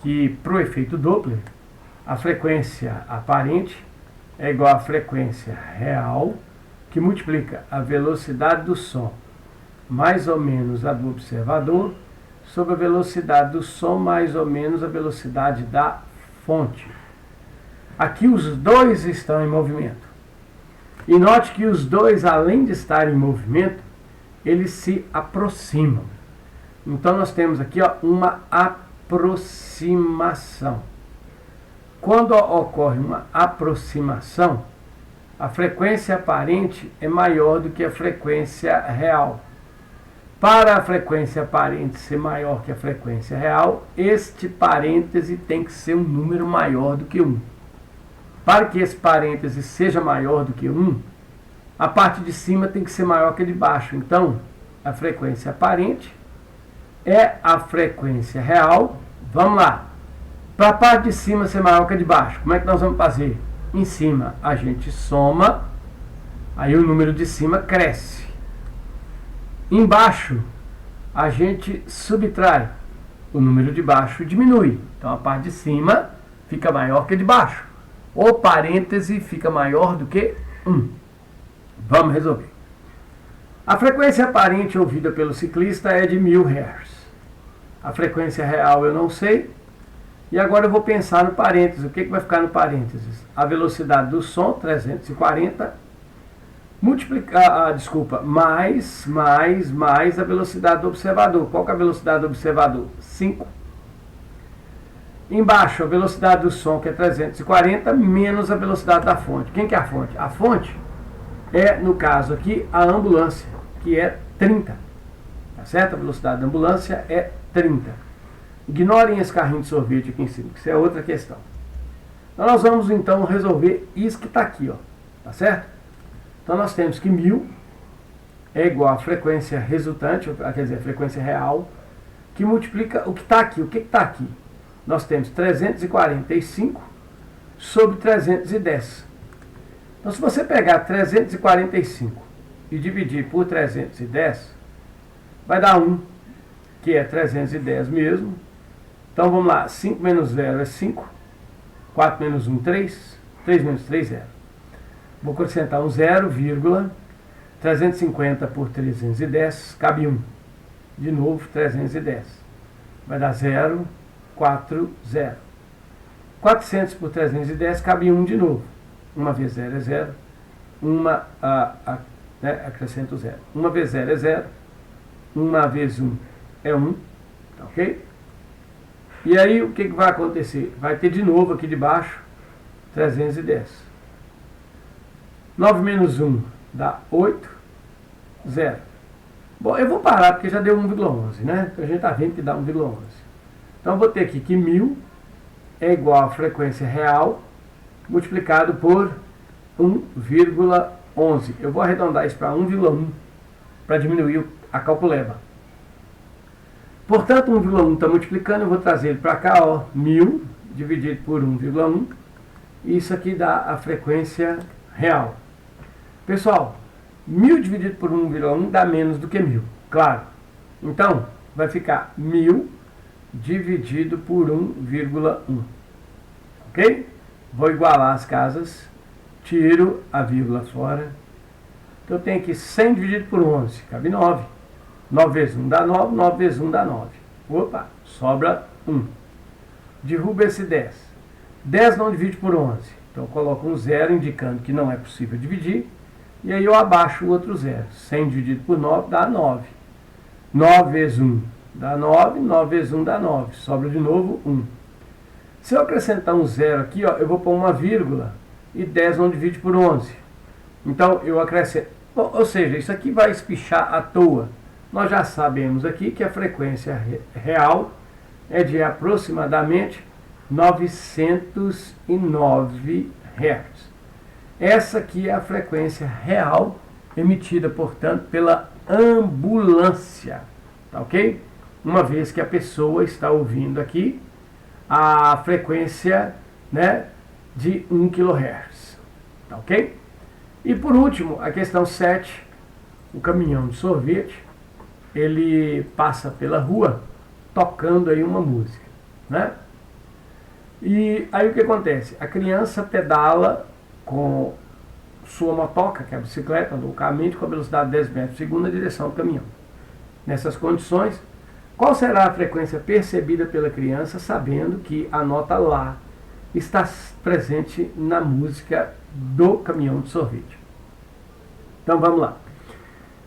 que para o efeito Doppler, a frequência aparente é igual à frequência real, que multiplica a velocidade do som mais ou menos a do observador, sobre a velocidade do som mais ou menos a velocidade da fonte. Aqui os dois estão em movimento. E note que os dois, além de estarem em movimento, eles se aproximam. Então nós temos aqui uma aproximação. Quando ocorre uma aproximação, a frequência aparente é maior do que a frequência real. Para a frequência aparente ser maior que a frequência real, este parêntese tem que ser um número maior do que 1. Para que esse parêntese seja maior do que 1, a parte de cima tem que ser maior que a de baixo. Então, a frequência aparente é a frequência real. Vamos lá. Para a parte de cima ser maior que a de baixo, como é que nós vamos fazer? Em cima a gente soma, aí o número de cima cresce. Embaixo a gente subtrai, o número de baixo diminui. Então a parte de cima fica maior que a de baixo. O parêntese fica maior do que 1. Vamos resolver. A frequência aparente ouvida pelo ciclista é de 1000 Hz. A frequência real eu não sei. E agora eu vou pensar no parênteses. O que vai ficar no parênteses? A velocidade do som, 340, mais a velocidade do observador. Qual que é a velocidade do observador? 5. Embaixo, a velocidade do som, que é 340, menos a velocidade da fonte. Quem que é a fonte? A fonte é, no caso aqui, a ambulância, que é 30. Tá certo? A velocidade da ambulância é 30. Ignorem esse carrinho de sorvete aqui em cima, que isso é outra questão. Então, nós vamos, então, resolver isso que está aqui, tá certo? Então, nós temos que 1000 é igual à frequência resultante, quer dizer, a frequência real, que multiplica o que está aqui. O que está aqui? Nós temos 345 sobre 310. Então, se você pegar 345 e dividir por 310, vai dar 1, que é 310 mesmo. Então, vamos lá. 5 menos 0 é 5. 4 menos 1, 3. 3 menos 3, 0. Vou acrescentar um 0, 350 por 310, cabe 1. De novo, 310. Vai dar 0, 4, 0. 400 por 310, cabe 1 de novo. 1 vezes 0 é 0. Acrescento 0. 1 vezes 0 é 0. 1 vezes 1 é 1. Tá ok? E aí, o que vai acontecer? Vai ter de novo aqui de baixo 310. 9 menos 1 dá 8, 0. Bom, eu vou parar porque já deu 1,11, né? Então a gente está vendo que dá 1,11. Então eu vou ter aqui que 1000 é igual à frequência real multiplicado por 1,11. Eu vou arredondar isso para 1,1 para diminuir a calculeba. Portanto, 1,1 está multiplicando, eu vou trazer ele para cá, 1000 dividido por 1,1. Isso aqui dá a frequência real. Pessoal, 1000 dividido por 1,1 dá menos do que 1000, claro. Então, vai ficar 1000 dividido por 1,1. Ok? Vou igualar as casas, tiro a vírgula fora. Então eu tenho aqui 100 dividido por 11, cabe 9. 9 vezes 1 dá 9, 9 vezes 1 dá 9. Opa, sobra 1. Derruba esse 10. 10 não divide por 11. Então eu coloco um 0 indicando que não é possível dividir. E aí eu abaixo o outro 0. 100 dividido por 9 dá 9. 9 vezes 1 dá 9. 9 vezes 1 dá 9. Sobra de novo 1. Se eu acrescentar um 0 aqui, ó, eu vou pôr uma vírgula. E 10 não divide por 11. Então eu acrescento. Bom, ou seja, isso aqui vai espichar à toa. Nós já sabemos aqui que a frequência real é de aproximadamente 909 Hz. Essa aqui é a frequência real emitida, portanto, pela ambulância, tá ok? Uma vez que a pessoa está ouvindo aqui a frequência, né, de 1 kHz, tá ok? E por último, a questão 7, o caminhão de sorvete, ele passa pela rua tocando aí uma música, né? E aí o que acontece? A criança pedala com sua motoca, que é a bicicleta, loucamente com a velocidade de 10 metros por segundo na direção do caminhão. Nessas condições, qual será a frequência percebida pela criança, sabendo que a nota Lá está presente na música do caminhão de sorvete? Então vamos lá.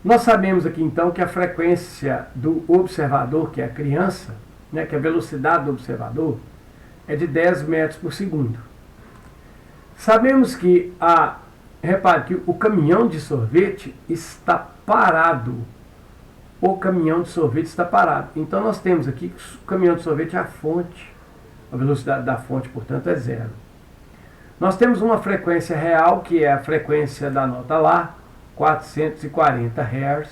Nós sabemos aqui então que a frequência do observador, que é a criança, né, que a velocidade do observador é de 10 metros por segundo. Sabemos que repare que o caminhão de sorvete está parado. O caminhão de sorvete está parado. Então nós temos aqui que o caminhão de sorvete é a fonte. A velocidade da fonte, portanto, é 0. Nós temos uma frequência real, que é a frequência da nota Lá, 440 Hz.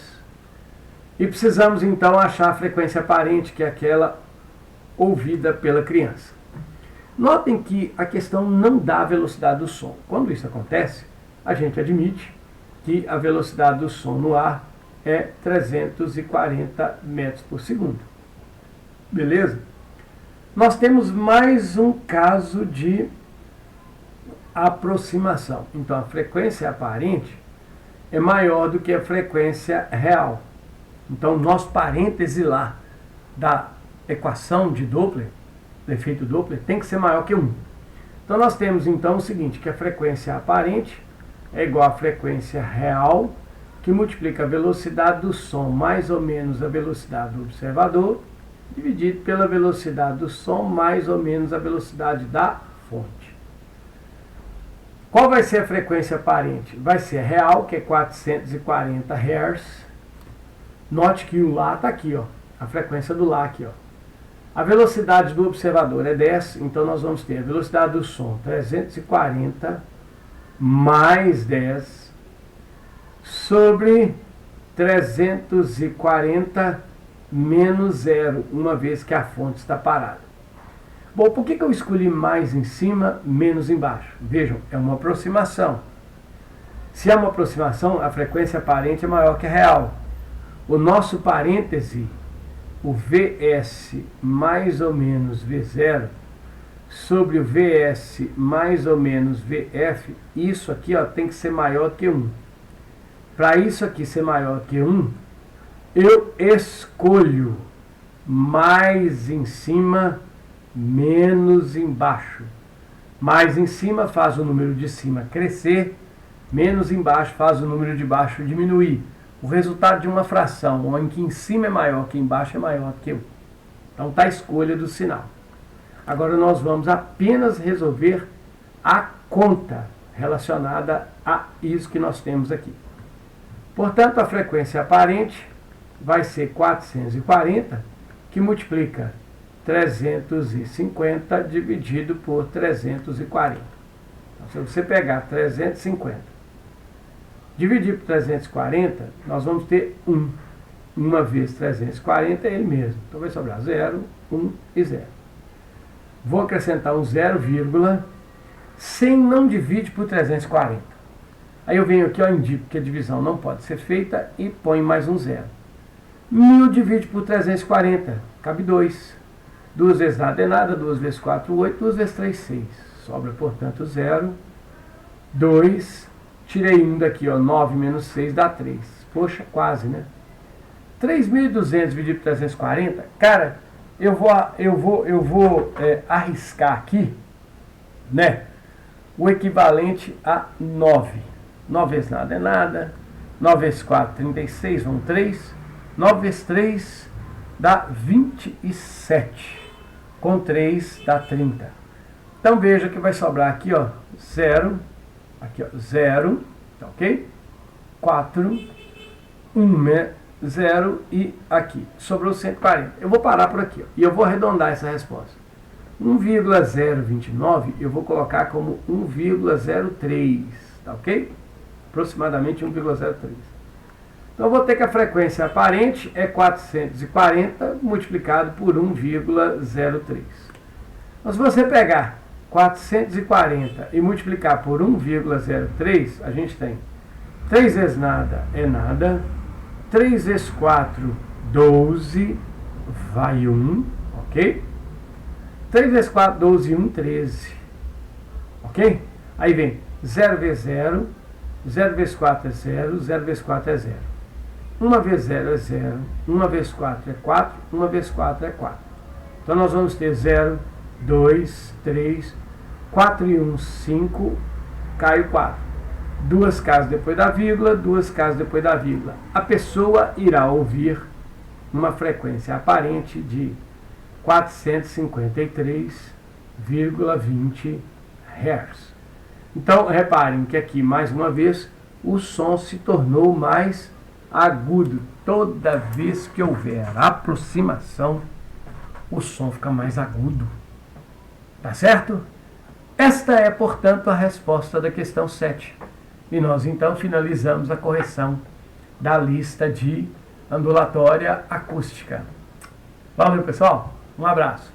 E precisamos então achar a frequência aparente, que é aquela ouvida pela criança. Notem que a questão não dá a velocidade do som. Quando isso acontece, a gente admite que a velocidade do som no ar é 340 metros por segundo. Beleza? Nós temos mais um caso de aproximação. Então a frequência aparente é maior do que a frequência real. Então o nosso parêntese lá da equação de Doppler, do efeito Doppler, tem que ser maior que 1. Então nós temos então o seguinte, que a frequência aparente é igual à frequência real, que multiplica a velocidade do som mais ou menos a velocidade do observador, dividido pela velocidade do som mais ou menos a velocidade da fonte. Qual vai ser a frequência aparente? Vai ser a real, que é 440 Hz. Note que o Lá está aqui, ó, a frequência do Lá aqui, ó. A velocidade do observador é 10, então nós vamos ter a velocidade do som 340 mais 10 sobre 340 menos 0, uma vez que a fonte está parada. Bom, por que eu escolhi mais em cima, menos embaixo? Vejam, é uma aproximação. Se é uma aproximação, a frequência aparente é maior que a real. O nosso parêntese, o Vs mais ou menos V0, sobre o Vs mais ou menos Vf, isso aqui ó, tem que ser maior que 1. Para isso aqui ser maior que 1, eu escolho mais em cima, menos embaixo. Mais em cima faz o número de cima crescer, menos embaixo faz o número de baixo diminuir. O resultado de uma fração em que em cima é maior que embaixo é maior que 1. Então está a escolha do sinal. Agora nós vamos apenas resolver a conta relacionada a isso que nós temos aqui. Portanto, a frequência aparente vai ser 440, que multiplica 350 dividido por 340. Então, se você pegar 350, dividir por 340, nós vamos ter 1. 1 vezes 340 é ele mesmo. Então vai sobrar 0, 1 e 0. Vou acrescentar um 0, sem não divide por 340. Aí eu venho aqui, ó, indico que a divisão não pode ser feita e ponho mais um 0. 1000 divide por 340, cabe 2. 2 vezes nada é nada, 2 vezes 4, 8, 2 vezes 3, 6. Sobra, portanto, 0, 2, Tirei 1 daqui, ó, 9 menos 6 dá 3. Poxa, quase, né? 3.200 dividido por 340, cara, eu vou arriscar aqui, né? O equivalente a 9. 9 vezes nada é nada. 9 vezes 4, 36, vão 3. 9 vezes 3 dá 27. Com 3 dá 30. Então veja que vai sobrar aqui, ó, 0. Aqui, ó, 0. Tá ok? 4, 1, 0 e aqui. Sobrou 140. Eu vou parar por aqui, ó, e eu vou arredondar essa resposta. 1,029 eu vou colocar como 1,03. Tá ok? Aproximadamente 1,03. Então eu vou ter que a frequência aparente é 440 multiplicado por 1,03. Mas se você pegar 440 e multiplicar por 1,03, a gente tem 3 vezes nada é nada, 3 vezes 4, 12, vai 1, ok? 3 vezes 4, 12 e 1, 13, ok? Aí vem 0 vezes 0, 0 vezes 4 é 0, 0 vezes 4 é 0. 1 vezes 0 é 0, 1 vezes 4 é 4, 1 vezes 4 é 4. Então nós vamos ter 0, 2, 3, 4 e 1, 5, cai o 4. 2 casas depois da vírgula, 2 casas depois da vírgula. A pessoa irá ouvir uma frequência aparente de 453,20 Hz. Então, reparem que aqui, mais uma vez, o som se tornou mais agudo. Toda vez que houver aproximação, o som fica mais agudo. Tá certo? Esta é, portanto, a resposta da questão 7. E nós, então, finalizamos a correção da lista de ondulatória acústica. Valeu, pessoal. Um abraço.